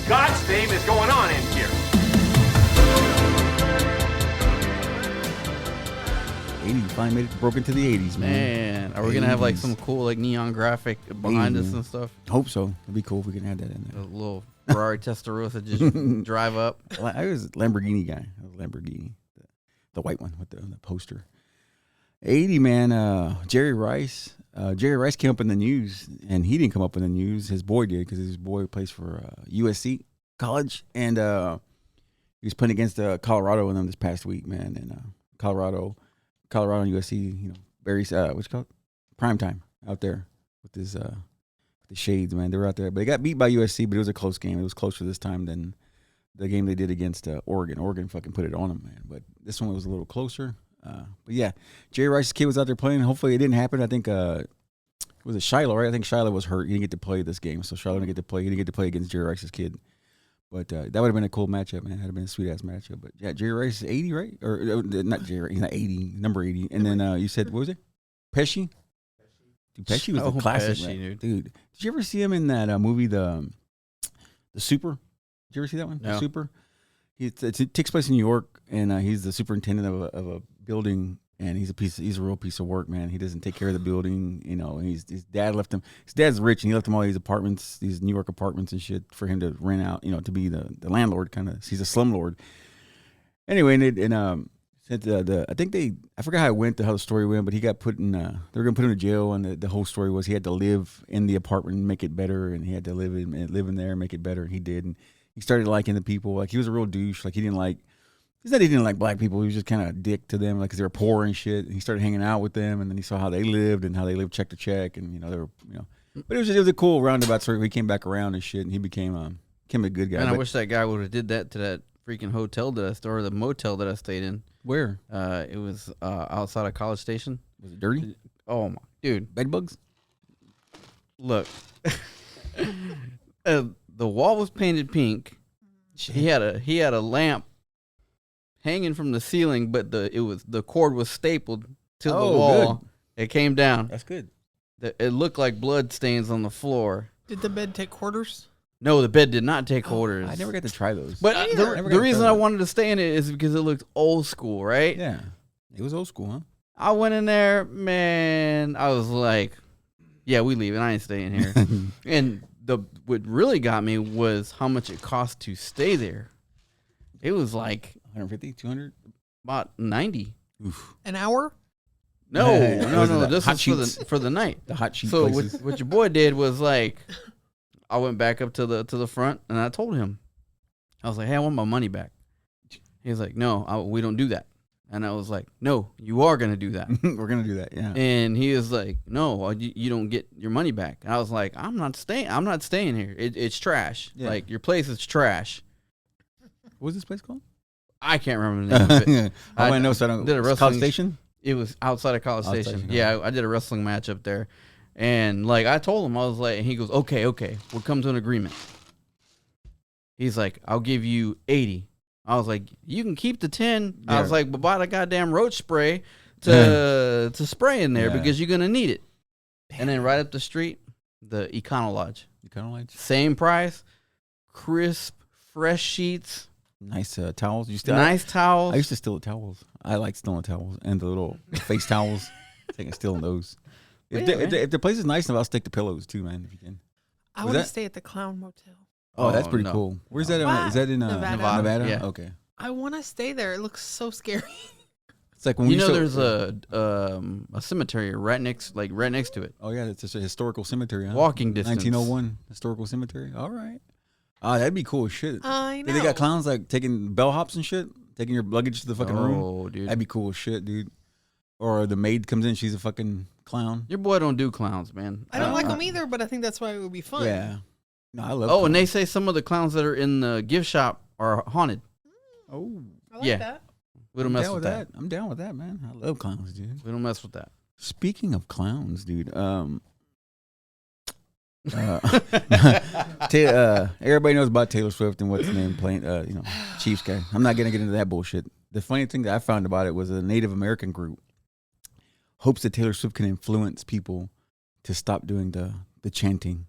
God's name is going on in here? 80s finally broke into the 80s, man. Man, are we gonna have like 80s. some cool like neon graphic behind us man. and stuff? Hope so. It'd be cool if we can add that in A there. little Ferrari Testarossa just drive up. I was a Lamborghini guy. I was a Lamborghini, the white one with the poster. 80, man. Jerry Rice. Jerry Rice came up in the news, and he didn't come up in the news. His boy did, because his boy plays for USC College, and he was playing against Colorado in them this past week, man. And Colorado and USC, you know, very what's it called, prime time out there with this the shades, man. They were out there, but they got beat by USC, but it was a close game. It was closer this time than the game they did against Oregon. Oregon fucking put it on them, man. But this one was a little closer. But yeah, Jerry Rice's kid was out there playing. Hopefully it didn't happen. I think was it Shiloh, right? I think Shiloh was hurt. He didn't get to play this game, so Shiloh didn't get to play. He didn't get to play against Jerry Rice's kid. But that would have been a cool matchup, man. That'd have been a sweet ass matchup. But yeah, Jerry Rice is 80, right? Or not Jerry? He's not 80, number 80. And then you said, what was it? Pesci. Dude, Pesci was the classic, Pesci, man. Dude, did you ever see him in that movie, the Super? Did you ever see that one? No. The Super. It takes place in New York, and he's the superintendent of a building, and he's a real piece of work, man. He doesn't take care of the building, you know. And his dad left him. His dad's rich, and he left him all these apartments, these New York apartments and shit, for him to rent out, you know, to be the landlord, kind of. He's a slumlord. Anyway, and I think I forgot how it went, how the story went, but he got put in. They were gonna put him in jail, and the whole story was he had to live in the apartment and make it better, and he had to live in there and make it better, and he did. And he started liking the people. Like, he was a real douche. Like, he didn't like. He said he didn't like black people. He was just kind of a dick to them, like, because they were poor and shit. And he started hanging out with them, and then he saw how they lived and how they lived check to check, and they were, But it was a cool roundabout story. He came back around and shit, and he became a good guy. And I wish that guy would have did that to that freaking hotel or the motel that I stayed in. Where? It was outside of College Station. Was it dirty? Oh my dude, Bed bugs? look. The wall was painted pink. He had a lamp hanging from the ceiling, but the cord was stapled to the wall. Good. It came down. That's good. It looked like blood stains on the floor. Did the bed take quarters? No, the bed did not take quarters. I never got to try those. But the reason I wanted to stay in it is because it looked old school, right? Yeah. It was old school, huh? I went in there, man. I was like, yeah, we leaving. I ain't staying here. And what really got me was how much it cost to stay there. It was like 150, 200? about 90. Oof. An hour? No. This hot was sheets? for the night. The hot sheet So places. what your boy did was, like, I went back up to the front and I told him, I was like, hey, I want my money back. He was like, no, we don't do that. And I was like, no, you are going to do that. We're going to do that, yeah. And he was like, no, you don't get your money back. And I was like, I'm not staying here. It's trash. Yeah. Like, your place is trash. What was this place called? I can't remember the name of it. I know, so I don't. Did a College wrestling Station? It was outside of College Outside Station. Station, Yeah, I did a wrestling match up there. And, like, I told him, I was like, and he goes, okay, we'll come to an agreement. He's like, I'll give you 80. I was like, you can keep the 10. Yeah. I was like, but buy the goddamn roach spray to spray in there, Yeah. because you're going to need it. And then right up the street, the Econo Lodge. You kind of like Same price, crisp, fresh sheets, nice towels. You still nice towels. I used to steal the towels. I like stealing towels and the little face towels. Taking stealing those. If the place is nice enough, I'll stick the pillows too, man. If you can. I Was want to that- stay at the Clown Motel. Oh, that's pretty no. cool. Where's that? Wow. Is that in Nevada. Nevada? Yeah. Okay. I want to stay there. It looks so scary. It's like when You we know, used to- there's a cemetery right next to it. Oh yeah, it's just a historical cemetery. Huh? Walking distance. 1901 historical cemetery. All right. Ah, that'd be cool as shit. I know. They got clowns like taking bellhops and shit, taking your luggage to the fucking room. Oh, dude. That'd be cool as shit, dude. Or the maid comes in, she's a fucking clown. Your boy don't do clowns, man. I don't like them either, but I think that's why it would be fun. Yeah. No, I love. Oh, clowns. and they say some of the clowns that are in the gift shop are haunted. Oh, I like Yeah. that. We don't I'm mess down with with that. that. I'm down with that, man. I love clowns, dude. We don't mess with that. Speaking of clowns, dude. Everybody knows about Taylor Swift and what's the name playing. Chiefs guy. I'm not gonna get into that bullshit. The funny thing that I found about it was a Native American group hopes that Taylor Swift can influence people to stop doing the chanting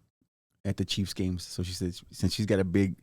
at the Chiefs games. So she says, since she's got a big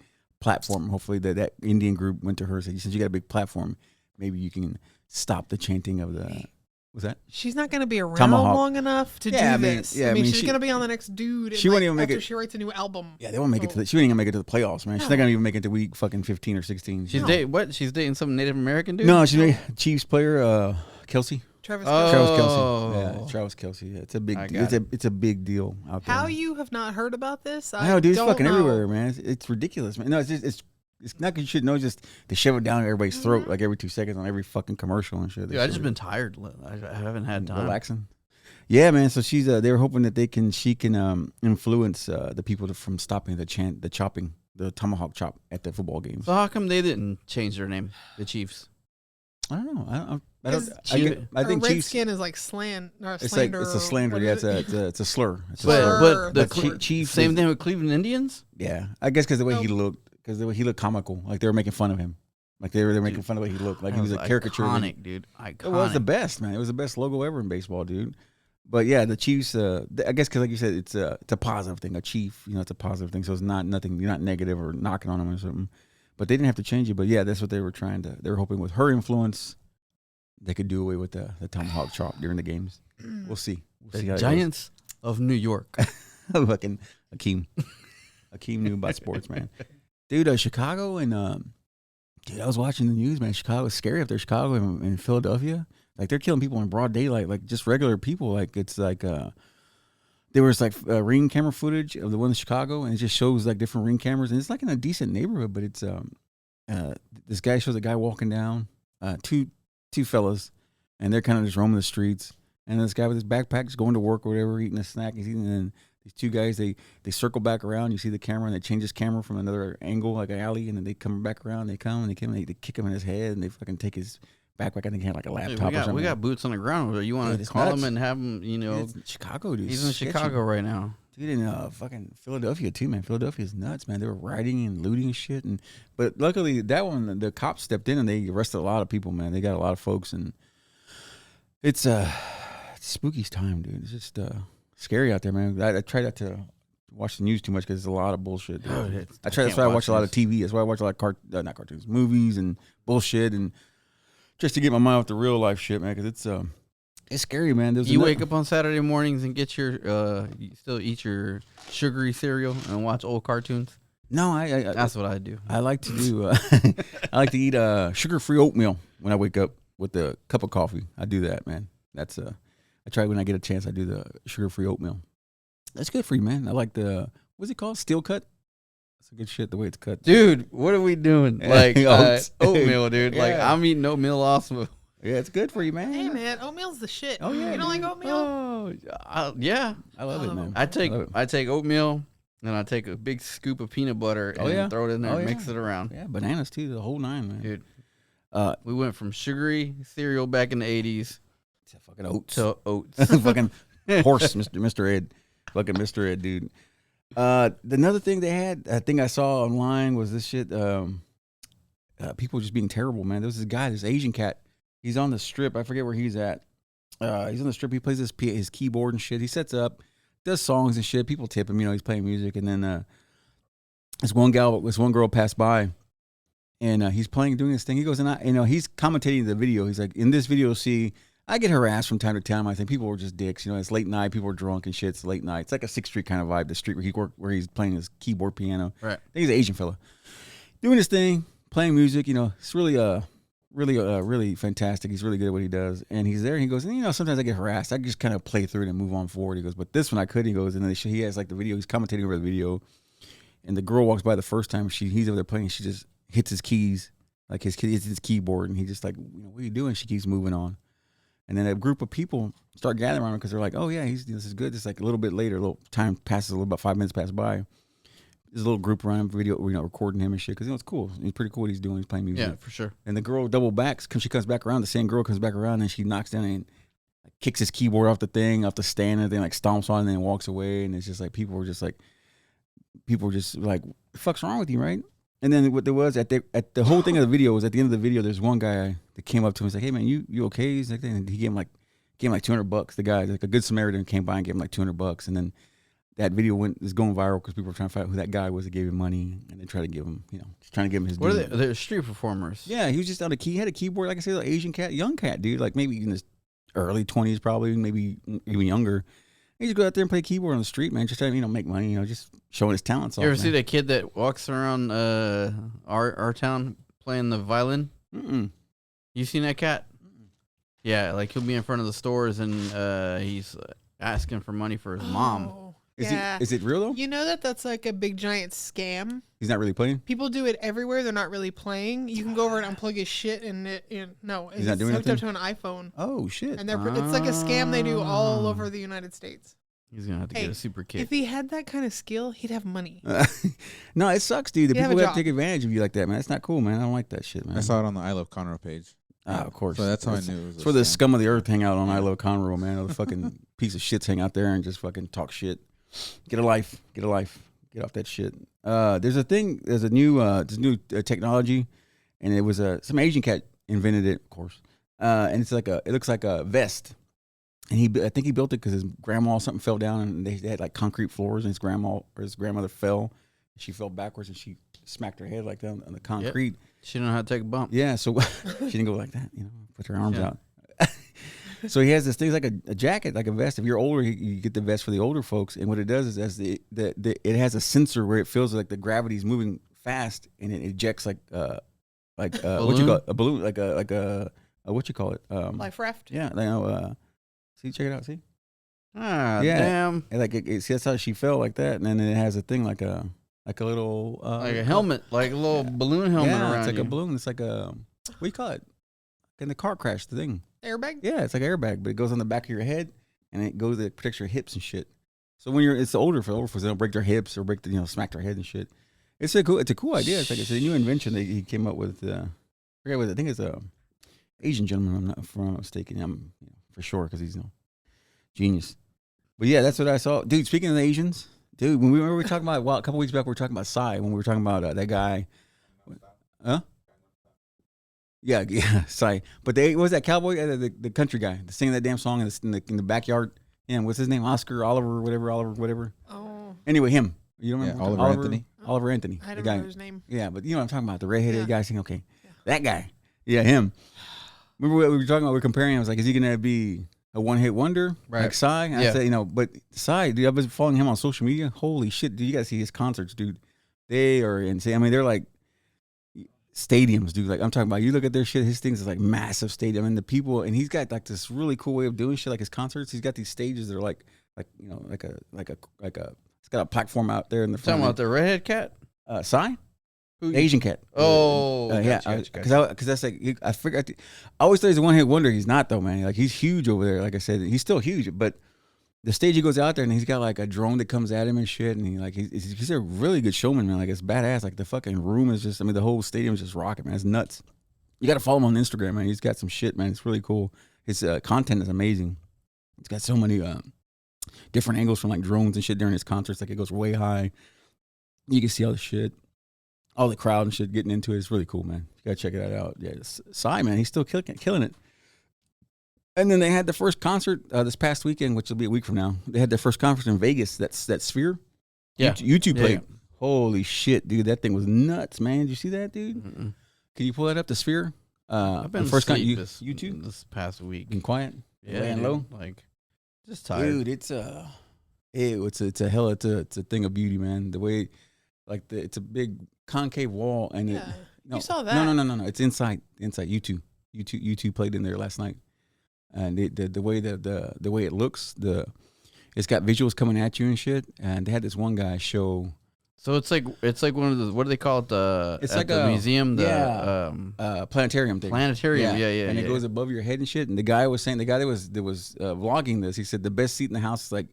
platform. Hopefully that Indian group went to her and said, since you got a big platform, maybe you can stop the chanting of the. What's that? She's not going to be around Tomahawk. long enough to do this. Yeah, I mean, she's she- going to be on the next dude. she and, won't like, even make after it- she writes a new album. Yeah, they won't make it to. So- She ain't gonna make it to the playoffs, man. She's not No. gonna even make it to week fucking 15 or 16. She's No. dating what? She's dating some Native American dude. No, she's Chiefs player, Kelsey. Travis Oh. Kelce. Travis Kelsey. Yeah, Travis Kelsey. Yeah, it's a big. I Deal. got It's a big deal out there. How you have not heard about this? I know, dude. It's don't fucking know. everywhere, man. It's ridiculous, man. No, it's not 'cause you should know. Just they shove it down everybody's throat like every 2 seconds on every fucking commercial and shit. Dude, I just been tired. I haven't had time. relaxing. Yeah, man. So she's. They were hoping that she can influence the people from stopping the chopping, the tomahawk chop at the football games. So how come they didn't change their name, the Chiefs? I don't know. I don't. I Or think Chiefs. Redskin is like slan or It's like slander. it's a or slander. what Yeah, is it's a slur. It's a But slur. but the That's the word. Chiefs. same thing with Cleveland Indians. Yeah, I guess because the way he Nope. looked, because the way he looked comical, like they were making fun of him, like they were making fun of the way he looked, like he was a caricature. Iconic, dude. Iconic. It was the best, man. It was the best logo ever in baseball, dude. But yeah, the Chiefs. I guess because like you said, it's a positive thing. A chief, it's a positive thing. So it's not nothing. You're not negative or knocking on them or something. But they didn't have to change it. But yeah, that's what they were trying to. They were hoping with her influence, they could do away with the tomahawk chop during the games. We'll see. We'll see The how it Giants of New York. goes. Fucking Akeem. Akeem knew about sports, man. Dude, Chicago and dude, I was watching the news, man. Chicago is scary up there. Chicago and Philadelphia, like they're killing people in broad daylight, like just regular people. Like it's like there was like ring camera footage of the one in Chicago, and it just shows like different ring cameras, and it's like in a decent neighborhood, but it's this guy shows a guy walking down, two fellas, and they're kind of just roaming the streets, and this guy with his backpack is going to work or whatever, eating a snack, he's eating, and these two guys, they circle back around. You see the camera, and they change his camera from another angle, like an alley, and then they come back around. They kick him in his head, and they fucking take his backpack. I think he had like a Dude, laptop or something. we got boots on the ground. You want Dude, to it's call nuts. him and have him? It's Chicago, dude. He's in Sketchy. Chicago right now. Dude, in fucking Philadelphia too, man. Philadelphia's nuts, man. They were rioting and looting and shit, but luckily that one, the cops stepped in and they arrested a lot of people, man. They got a lot of folks, and it's spooky time, dude. It's just scary out there, man. I try not to watch the news too much because it's a lot of bullshit. Dude. Dude, That's can't why I watch a lot of this. TV. That's why I watch a lot of not cartoons, movies and bullshit, and just to get my mind off the real life shit, man. Because it's scary, man. You wake up on Saturday mornings and get your you still eat your sugary cereal and watch old cartoons. No, That's what I do. I like to do. I like to eat sugar-free oatmeal when I wake up with a cup of coffee. I do that, man. That's I try when I get a chance. I do the sugar-free oatmeal. That's good for you, man. I like the what's it called? Steel cut. That's a good shit. The way it's cut, Dude, what are we doing? Like Oats. oatmeal, dude. Like Yeah. I'm eating oatmeal also. Yeah, it's good for you, man. Hey man, oatmeal's the shit. Oh, yeah, you don't like dude. oatmeal? Oh, yeah. I love it, man. I take love it. I take oatmeal and I take a big scoop of peanut butter Oh, and yeah? throw it in there Oh, and yeah. mix it around. Yeah, bananas too. The whole nine, man. Dude, Uh, we went from sugary cereal back in the 80s it's a fucking oats. to oats. Fucking horse, Mr. Ed. Fucking Mr. Ed, dude. Another thing they had, I think I saw online was this shit. People just being terrible, man. There was this guy, this Asian cat. He's on the strip. I forget where he's at. He's on the strip. He plays his keyboard and shit. He sets up, does songs and shit. People tip him. He's playing music. And then this one girl passed by, and he's doing this thing. He goes, and he's commentating the video. He's like, in this video, see, I get harassed from time to time. I think people were just dicks. It's late night. People are drunk and shit. It's late night. It's like a 6th Street kind of vibe. The street where he's playing his keyboard piano. Right. I think he's an Asian fella doing his thing, playing music. It's really fantastic. He's really good at what he does. And he's there. And he goes, sometimes I get harassed. I just kind of play through it and move on forward. He goes, but this one I couldn't. He goes, and then he has like the video. He's commentating over the video. And the girl walks by the first time he's over there playing. She just hits his keys, like his keyboard, and he just like, what are you doing? She keeps moving on. And then a group of people start gathering around him because they're like, oh yeah, this is good. Just like a little bit later, a little time passes, about 5 minutes pass by. There's a little group around him, video, recording him and shit because it's cool. It's pretty cool what he's doing. He's playing music. Yeah, for sure. And the girl double backs. She comes back around. The same girl comes back around and she knocks down and kicks his keyboard off the stand, and then like stomps on it and then walks away. And it's just like people were just like, what the fuck's wrong with you, right? And then what there was at the whole thing of the video was at the end of the video, there's one guy that came up to him and was like, hey man, you okay? He's like, and he gave him like $200. The guy, like a good Samaritan, came by and gave him like $200. And then that video is going viral because people are trying to find out who that guy was that gave him money, and they try to give him, just trying to give him his. What are due. they? They're street performers. Yeah, he was just on a key. He had a keyboard, like I said, like Asian cat, young cat, dude, like maybe in his early 20s, probably, maybe even younger. He just go out there and play keyboard on the street, man, just trying to make money, just showing his talents. You ever see that kid that walks around our town playing the violin? Mm-mm. You seen that cat? Yeah, like he'll be in front of the stores and he's asking for money for his mom. Oh, Is yeah. it real though? You know that's like a big giant scam. He's not really playing. People do it everywhere. They're not really playing. You can go over and unplug his shit, and He's not doing hooked up anything? to an iPhone. Oh shit! And it's like a scam they do all over the United States. He's gonna have to get a super kit. If he had that kind of skill, he'd have money. No, it sucks, dude. The You have people a that job. take advantage of you like that, man. That's not cool, man. I don't like that shit, man. I saw it on the I Love Conroe page. Of course. So that's how I It's- knew it was. It's where the scum of the earth hang out on I Love Conroe, man. All the fucking piece of shits hang out there and just fucking talk shit. Get a life. Get a life. Get off that shit. There's a new technology, and it was some Asian cat invented it, of course. And it looks like a vest. And I think he built it because his grandma something fell down, and they had like concrete floors, and his grandmother fell. She fell backwards, and she smacked her head like that on the concrete. She don't know how to take a bump. Yeah, so she didn't go like that, put her arms out. So he has this thing like a jacket, like a vest. If you're older, you get the vest for the older folks. And what it does is, it has a sensor where it feels like the gravity's moving fast, and it ejects what you call it? A balloon, like a what you call it? Life raft. Yeah, see, check it out. See, Ah, Yeah. damn. and see, that's how she fell like that, and then it has a thing like a little Like a helmet, like a little balloon helmet Yeah, around it's like you. a balloon. It's like a what do you call it? In the car crash, the thing. Airbag. Yeah, it's like an airbag, but it goes on the back of your head, and it protects your hips and shit. So when it's the older folks, they don't break their hips or smack their head and shit. It's a cool idea. It's a new invention that he came up with. I forget what I think it's a Asian gentleman. If I'm not mistaken. I'm for sure because he's genius. But yeah, that's what I saw, dude. Speaking of the Asians, dude, when we were talking about a couple weeks back, we were talking about Psy when we were talking about that guy. Huh? Yeah, Psy. But what was that cowboy, the country guy, singing that damn song in the backyard? Yeah, what's his name? Oliver, whatever. Oh, Anyway, him. You don't remember? Oliver Anthony. Oliver Anthony. I the don't guy. remember his name. Yeah, but you know what I'm talking about, the redheaded Yeah. guy singing. Okay, Yeah. that guy. Yeah, him. Remember what we were talking about? We were comparing. I was like, is he gonna be a one-hit wonder like Psy? And I Yeah. said, but Psy, dude, I've been following him on social media. Holy shit, dude, you gotta see his concerts, dude. They are insane. I mean, they're like stadiums, dude. Like I'm talking about, you look at their shit. His things is like massive stadium, and the people. And he's got like this really cool way of doing shit. Like his concerts, he's got these stages that are like it's got a platform out there in the front. Talking about the redhead cat? Psy, Who- Asian cat. Oh, Yeah, gotcha. because that's like I figured. I always thought he's a one hit wonder. He's not though, man. Like he's huge over there. Like I said, he's still huge. But the stage he goes out there and he's got like a drone that comes at him and shit. And he's a really good showman, man. Like it's badass. Like the fucking room is just. I mean, the whole stadium is just rocking, man. It's nuts. You got to follow him on Instagram, man. He's got some shit, man. It's really cool. His content is amazing. It's got so many different angles from like drones and shit during his concerts. Like it goes way high. You can see all the shit. All the crowd and shit getting into it. It's really cool, man. You gotta check that out. Yeah, Psy, man, he's still killing it. And then they had the first concert this past weekend, which will be a week from now. They had their first concert in Vegas. That's that Sphere. Yeah. YouTube played. Yeah. Holy shit, dude, that thing was nuts, man. Did you see that, dude? Mm-mm. Can you pull that up? The Sphere. I've been the first asleep YouTube. this past week. Been quiet. Yeah, laying dude, low. like just tired. Dude, it's a thing of beauty, man. The way, like it's a big concave wall, and Yeah. no, You saw that. No. It's inside YouTube. YouTube played in there last night, and the way the way it looks, it's got visuals coming at you and shit. And they had this one guy show. So it's like one of the, what do they call it? It's at like the a museum. Planetarium thing. Planetarium. Yeah. And it goes above your head and shit. And the guy was saying, that was vlogging this. He said the best seat in the house is like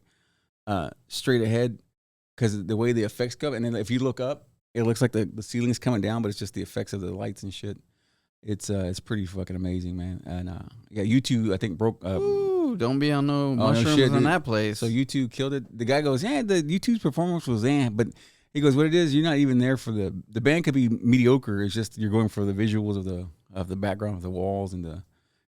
straight ahead, because the way the effects go. And then if you look up, it looks like the ceiling's coming down, but it's just the effects of the lights and shit. It's pretty fucking amazing, man. And yeah, YouTube I think broke. Ooh, don't be on no no mushrooms shit, in dude. that place. So YouTube killed it. The guy goes, yeah, the YouTube's performance was but he goes, what it is, you're not even there for the band could be mediocre. It's just you're going for the visuals of the background of the walls and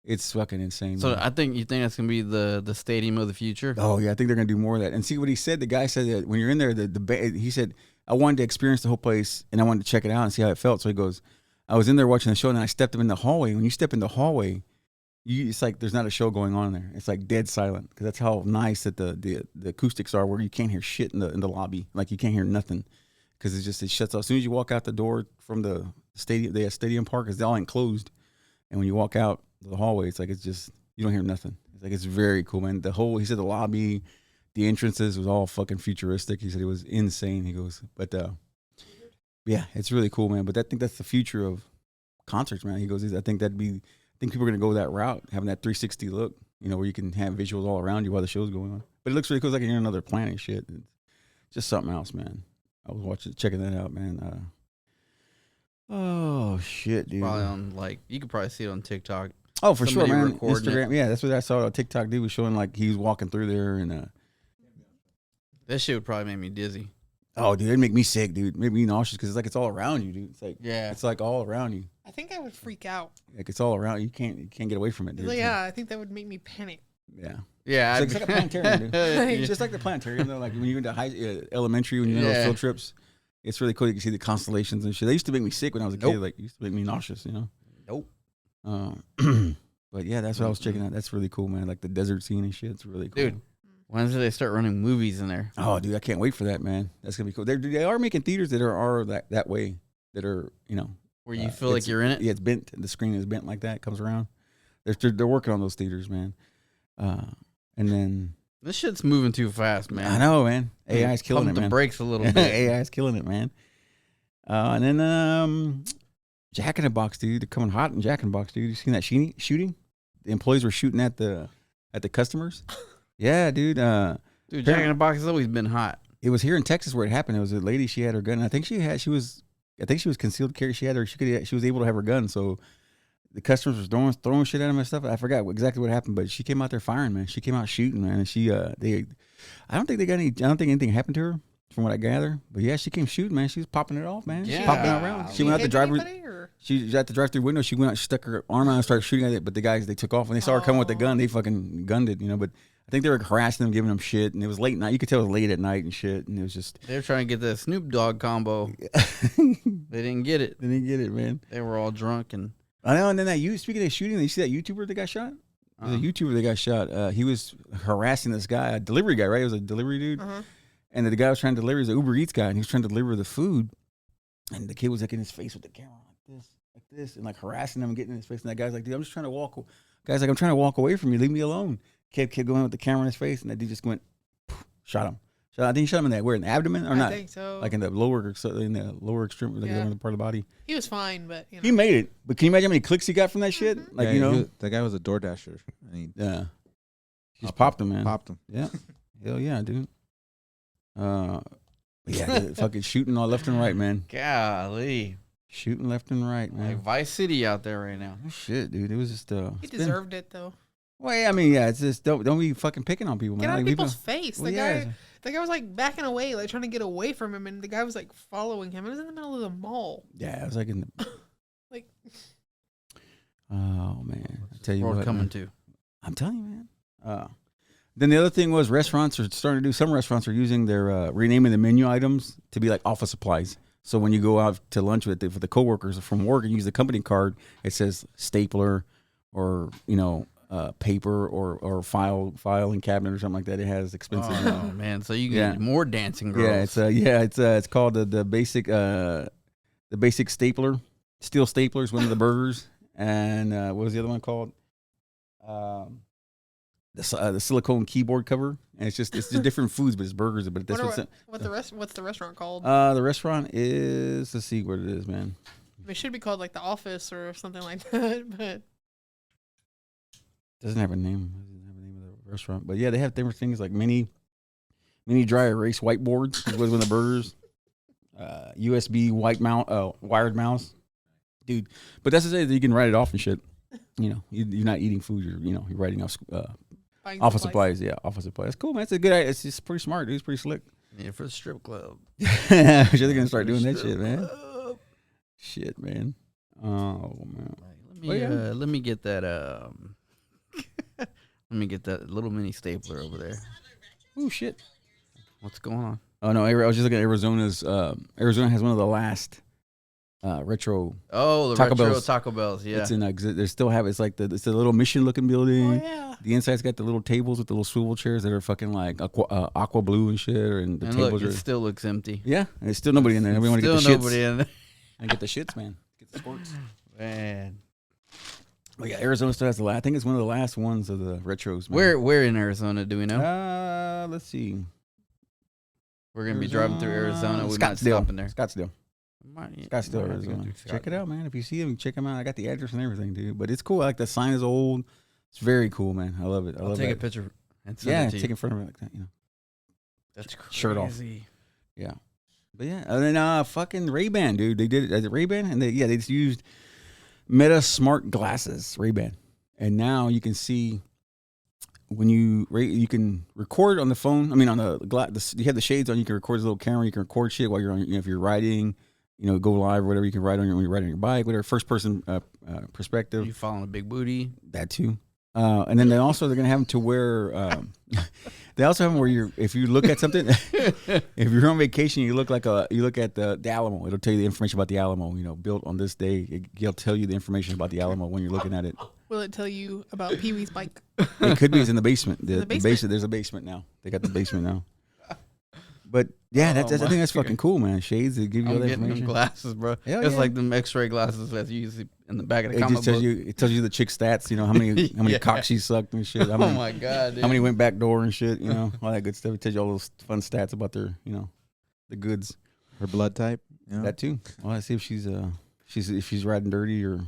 It's fucking insane. So man. I think you think that's gonna be the stadium of the future. Oh yeah, I think they're gonna do more of that. And see what he said. The guy said that when you're in there, he said I wanted to experience the whole place and I wanted to check it out and see how it felt. So he goes, I was in there watching the show and I stepped up in the hallway. When you step in the hallway, it's like there's not a show going on there. It's like dead silent because that's how nice that the acoustics are, where you can't hear shit in the lobby. Like you can't hear nothing because it shuts off as soon as you walk out the door from the stadium. The stadium park is all enclosed, and when you walk out the hallway, it's like it's just you don't hear nothing. It's like it's very cool, man. He said the lobby, the entrances was all fucking futuristic. He said it was insane. He goes, but yeah, it's really cool, man. But I think that's the future of concerts, man. He goes, I think people are gonna go that route, having that 360 look, where you can have visuals all around you while the show's going on. But it looks really cool. It's like you're in another planet and shit. It's just something else, man. I was checking that out, man. Oh shit, dude. Probably on you could probably see it on TikTok. Oh, for sure, man. Instagram. Yeah, that's what I saw on TikTok. Dude was showing like he was walking through there and That shit would probably make me dizzy. oh, dude, it'd make me sick, dude. Make me nauseous because it's all around you, dude. It's like it's like all around you. I think I would freak out. Like it's all around you. You can't get away from it, dude. Yeah, I think that would make me panic. Yeah. Yeah, It's like a planetarium, dude. It's just like the planetarium, though. Like when you went to elementary, when you went on those field trips, it's really cool. You can see the constellations and shit. They used to make me sick when I was a kid. Like, it used to make me nauseous, Nope. But yeah, that's what I was checking out. That's really cool, man. Like the desert scene and shit. It's really cool. Dude, when do they start running movies in there? Oh, dude, I can't wait for that, man. That's gonna be cool. They are making theaters that are that way. That are Where you feel like you're in it? Yeah, it's bent. The screen is bent like that. It comes around. They're working on those theaters, man. And then This shit's moving too fast, man. I know, man. AI's killing Pump it, man. the brakes a little bit. AI's killing it, man. And then Jack in the Box, dude. They're coming hot in Jack in the Box, dude. You seen that shooting? The employees were shooting at the customers. Yeah, dude. Dude, Jack in the Box has always been hot. It was here in Texas where it happened. It was a lady. She had her gun. I think she was concealed carry. She was able to have her gun. So the customers was throwing shit at him and stuff. I forgot exactly what happened, but she came out there firing, man. She came out shooting, man. And I don't think anything happened to her from what I gather. But yeah, she came shooting, man. She was popping it off, man. Yeah. She popping it around. She went out the driver. She was at the drive-through window. She went out, she stuck her arm out and started shooting at it. But the guys, they took off. When they saw her coming with the gun, they fucking gunned it, But I think they were harassing them, giving them shit. And it was late night. You could tell it was late at night and shit. And it was just. They were trying to get the Snoop Dogg combo. They didn't get it. They didn't get it, man. They were all drunk and. I know. And then speaking of shooting, you see that YouTuber that got shot? The YouTuber that got shot. He was harassing this guy, a delivery guy, right? It was a delivery dude. And the guy was trying to deliver. He's an Uber Eats guy, and he was trying to deliver the food. And the kid was like in his face with the camera like this, and like harassing him and getting in his face. And that guy's like, dude, I'm just trying to walk. Guy's like, I'm trying to walk away from you. Leave me alone. Kid going with the camera in his face, and that dude just went, shot him. I think he shot him in in the abdomen or not? I think so. Like in the lower extreme, like the part of the body. He was fine, but he made it. But can you imagine how many clicks he got from that shit? Like the guy was a DoorDasher. And he just popped him, man. Popped him. Yeah, hell yeah, dude. Yeah, fucking shooting all left and right, man. Golly. Shooting left and right, man. Like Vice City out there right now. Oh, shit, dude. It was just he deserved it though. Well, yeah, I mean, yeah, it's just don't be fucking picking on people, man. Get out of like, people's face. Well, The guy was like backing away, like trying to get away from him, and the guy was like following him. It was in the middle of the mall. Yeah, it was like in the like. Oh man, I tell you what, coming man. to. I'm telling you, man. Then the other thing was restaurants are starting to do. Some restaurants are using their renaming the menu items to be like office supplies. So when you go out to lunch for the coworkers from work and use the company card, it says stapler or paper or filing cabinet or something like that. It has expensive. Oh man, so you get more dancing girls. Yeah, it's called the basic stapler. Steel stapler is one of the burgers, and what was the other one called? The silicone keyboard cover, and it's just different foods, but it's burgers. But that's what's the restaurant called? The restaurant is, let's see what it is, man. It should be called like The Office or something like that, but doesn't have a name. Doesn't have a name of the restaurant, but yeah, they have different things like mini dry erase whiteboards is one of the burgers. USB wired mouse, dude. But that's to say that you can write it off and shit. You're not eating food. You're writing off office supplies. Yeah, office supplies. That's cool, man. It's a good. It's just pretty smart, dude. It's pretty slick. Yeah, for the strip club. They're gonna start doing that shit, man. Shit, man. Oh man. Let Let me get that. Let me get that little mini stapler over there. Oh shit! What's going on? Oh no, I was just looking at Arizona's. Arizona has one of the last retro. Oh, the Taco retro Bells. Taco Bells. Yeah. It's in they still have it's like it's a little mission looking building. Oh yeah. The inside's got the little tables with the little swivel chairs that are fucking like aqua blue and shit, and the and tables look, it are still looks empty. yeah. And there's still nobody in there. Everyone Still get the nobody shits in there. and get the shits, man. Get the sports. Man. Well, yeah, Arizona still has the last. I think it's one of the last ones of the retros. Man. Where in Arizona do we know? Let's see. We're gonna be driving through Arizona. We might Scottsdale. stop in there. Scottsdale. Scottsdale, Arizona. Check it out, man. If you see them, check them out. I got the address and everything, dude. But it's cool. I like the sign is old. It's very cool, man. I love it. I I'll love take that. a picture and send Yeah, it to you. take in front of it like that. You know. That's crazy. Shirt off. Yeah. But yeah, and then fucking Ray-Ban, dude. They did it as a Ray-Ban, and they just used Meta Smart Glasses, Ray-Ban, and now you can see when you can record on the phone. I mean, on the you have the shades on. You can record this little camera. You can record shit while you're on. If you're riding, go live or whatever. You can ride when you're riding on your bike, whatever. First person perspective. You following a big booty? That too. And then they're gonna have them to wear. They also have them where if you look at something, if you're on vacation, you look at the Alamo. It'll tell you the information about the Alamo. Built on this day. It'll tell you the information about the Alamo when you're looking at it. Will it tell you about Pee Wee's bike? It could be. It's in the basement. The basement? basement. There's a basement now. They got the basement now. But yeah, I think that's fucking cool, man. Shades that give you all I'm that getting them information. glasses, bro. Hell It's yeah. like them X-ray glasses that's usually in the back of the It comic just tells book. you. It tells you the chick's stats. How many Yeah. cocks she sucked and shit. How Oh many, my god, dude. how many went back door and shit. All that good stuff. It tells you all those fun stats about their the goods. Her blood type. That too. Well, I see if she's riding dirty or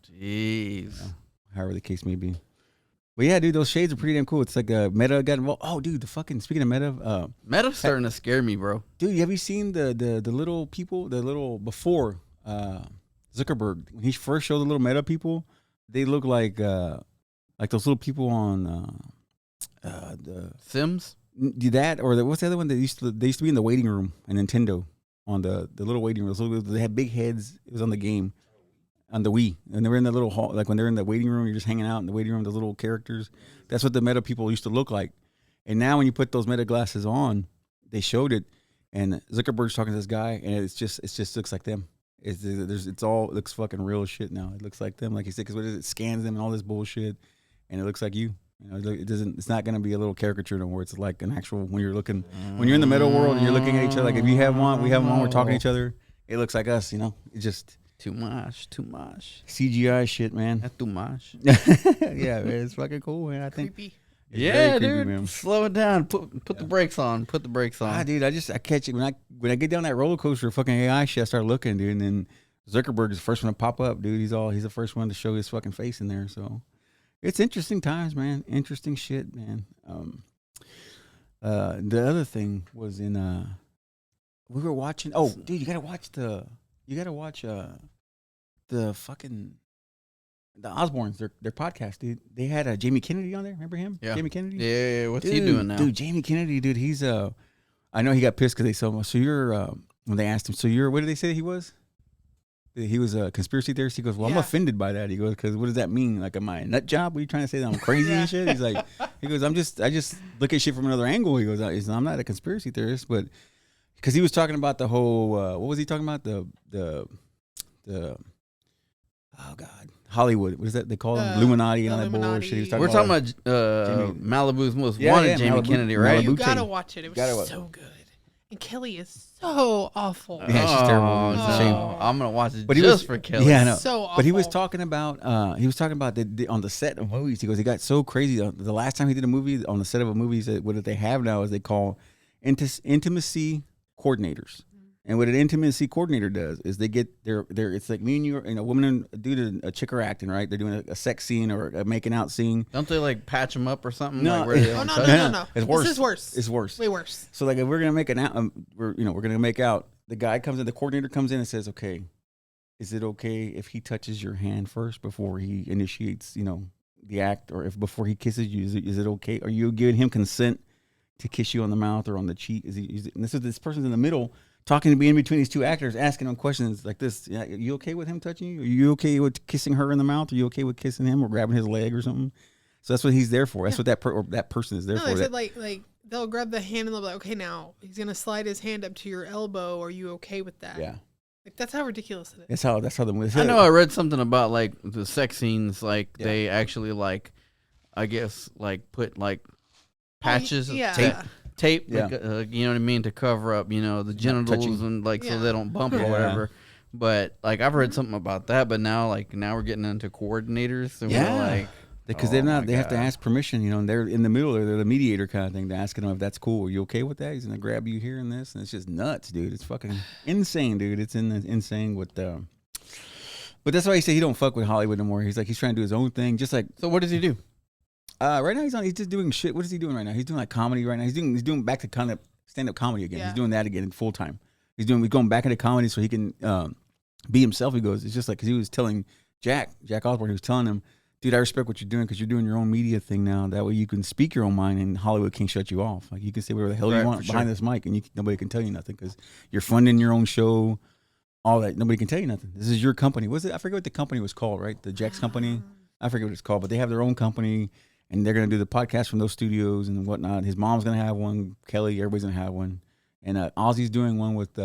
Jeez. however the case may be. But yeah, dude, those shades are pretty damn cool. It's like Meta got involved. Oh, dude, speaking of Meta, Meta's starting to scare me, bro. dude, have you seen the little people, before Zuckerberg when he first showed the little Meta people? They look like those little people on the Sims? that or what's the other one that used to be in the waiting room at Nintendo on the little waiting room. They had big heads. It was on the game. On the Wii, and they were in the little hall, like when they're in the waiting room, you're just hanging out in the waiting room, the little characters. That's what the Meta people used to look like. And now when you put those Meta glasses on, they showed it, and Zuckerberg's talking to this guy, and it just looks like them. It looks fucking real as shit now. It looks like them, like he said, because it scans them and all this bullshit, and it looks like you. It doesn't. It's not gonna be a little caricature no more. It's like an actual when you're in the Meta world and you're looking at each other. Like if you have one, we have one. We're talking to each other. It looks like us. It just. Too much. CGI shit, man. That's too much. Yeah, man, it's fucking cool, man. I think. Creepy. It's Yeah, very creepy, dude. man. Slow it down. Put the brakes on. Put the brakes on. Dude, I catch it when I get down that roller coaster of fucking AI shit. I start looking, dude, and then Zuckerberg is the first one to pop up, dude. He's the first one to show his fucking face in there. So it's interesting times, man. Interesting shit, man. The other thing was in we were watching. Oh, dude, you gotta watch the fucking the Osbournes, their podcast, dude. They had Jamie Kennedy on there. Remember him? Yeah. Jamie Kennedy. Yeah. What's Dude, he doing now? Dude, Jamie Kennedy, dude. He's I know he got pissed because they said, so you're when they asked him, so you're what did they say he was? He was a conspiracy theorist. He goes, well, I'm Yeah. offended by that. He goes, because what does that mean? Like, am I a nut job? What are you trying to say that I'm crazy and shit? He's like, I just look at shit from another angle. He goes, I'm not a conspiracy theorist, but because he was talking about the whole, what was he talking about? The oh God, Hollywood. What is that they call them? Illuminati and all that Illuminati. bullshit. He was talking We're talking about about Malibu's most Yeah, wanted, yeah, Jamie Malibu- Kennedy, right? Malibu. You gotta King. watch it. It Gotta was watch so good. And Kelly is so awful. Yeah, she's terrible. Oh, It's a no. shame. I'm gonna watch it But he just was for Kelly. Yeah, I know. So awful. But he was talking about the on the set of movies. He goes, he got so crazy. The last time he did a movie on the set of a movie, he said, what they have now is they call intimacy coordinators. And what an intimacy coordinator does is they get their it's like me and you and a woman and a dude and a chick are acting, right? They're doing a sex scene or a making out scene. Don't they like patch them up or something? No. Like, where they Oh, don't no, touch? no. It's worse. This is worse. It's worse. Way worse. So like if we're gonna make an out, we're gonna make out. The guy comes in, the coordinator comes in and says, "Okay, is it okay if he touches your hand first before he initiates, the act, or if before he kisses you? Is it okay? Are you giving him consent to kiss you on the mouth or on the cheek. And this person's in the middle talking to be in between these two actors, asking them questions like this. Yeah, you okay with him touching you? Are you okay with kissing her in the mouth? Are you okay with kissing him or grabbing his leg or something? So that's what he's there for. That's what that person is there for. They said like they'll grab the hand and they'll be like, okay, now he's gonna slide his hand up to your elbow. Are you okay with that? Yeah. Like that's how ridiculous it is. That's how the I know I read something about like the sex scenes, like they actually like, I guess like put like patches, tape, Yeah. like, you know what I mean, to cover up, the genitals and like so they don't bump or whatever. But like I've read something about that, but now we're getting into coordinators, so we're like. Because they have to ask permission, and they're in the middle. They're the mediator kind of thing. They're asking him if that's cool. Are you okay with that? He's gonna grab you here and this, and it's just nuts, dude. It's fucking insane, dude. It's insane with. But that's why he said he don't fuck with Hollywood no more. He's like he's trying to do his own thing, just like. So what does he do? Right now he's just doing shit. What is he doing right now? He's doing like comedy right now. He's doing back to kind of stand up comedy again. Yeah. He's doing that again full time. He's going back into comedy so he can be himself. He goes. It's just like because he was telling Jack Osborne. He was telling him. Dude, I respect what you're doing because you're doing your own media thing now. That way you can speak your own mind and Hollywood can't shut you off. Like you can say whatever the hell you want behind this mic and nobody can tell you nothing because you're funding your own show, all that. Nobody can tell you nothing. This is your company. I forget what the company was called, right? The Jack's company. I forget what it's called, but they have their own company and they're going to do the podcast from those studios and whatnot. His mom's going to have one. Kelly, everybody's going to have one. And Ozzy's doing one with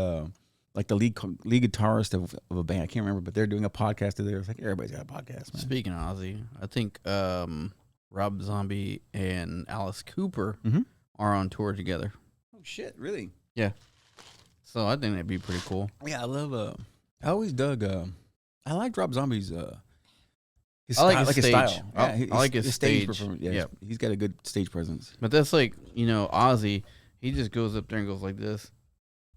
like the lead guitarist of a band. I can't remember, but they're doing a podcast together. It's like everybody's got a podcast, man. Speaking of Ozzy, I think Rob Zombie and Alice Cooper are on tour together. Oh shit, really? Yeah. So I think that'd be pretty cool. Yeah, I love. I always dug. I liked Rob Zombie's. His I like style, his his stage. style. I like his stage. performance. Yeah, he's got a good stage presence. But that's like Ozzy. He just goes up there and goes like this.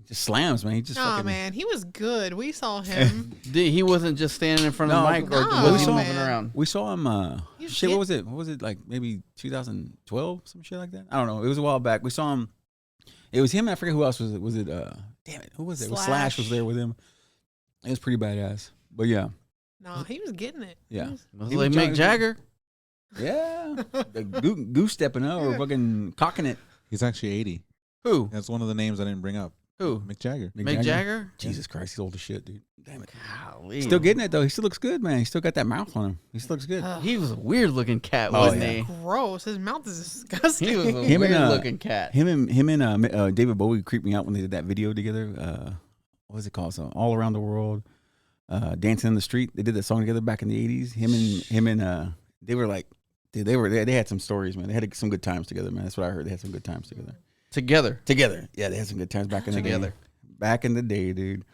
Just slams, man. He just. Oh man, he was good. We saw him. He wasn't just standing in front of the mic, or was he moving around? We saw him. What was it? What was it like? Maybe 2012, some shit like that. I don't know. It was a while back. We saw him. It was him. I forget who else was it. Was it? Damn it, who was it? Slash was there with him. It was pretty badass. But yeah. No, he was getting it. Yeah. Was like Mick Jagger. Yeah. The goose stepping up or fucking cocking it. He's actually 80. Who? That's one of the names I didn't bring up. Who? Mick Jagger. Mick Jagger? Jesus Christ, he's old as shit, dude. Damn it. Golly. Still getting it, though. He still looks good, man. He still got that mouth on him. He still looks good. He was a weird looking cat, wasn't he? Gross. His mouth is disgusting. He was a weird looking cat. Him and David Bowie creeped me out when they did that video together. What was it called? So All Around the World, Dancing in the Street. They did that song together back in the 80s. Him and they were like, dude, they had some stories, man. They had some good times together, man. That's what I heard. They had some good times together. Together. Yeah, they had some good times back in the day. Back in the day, dude.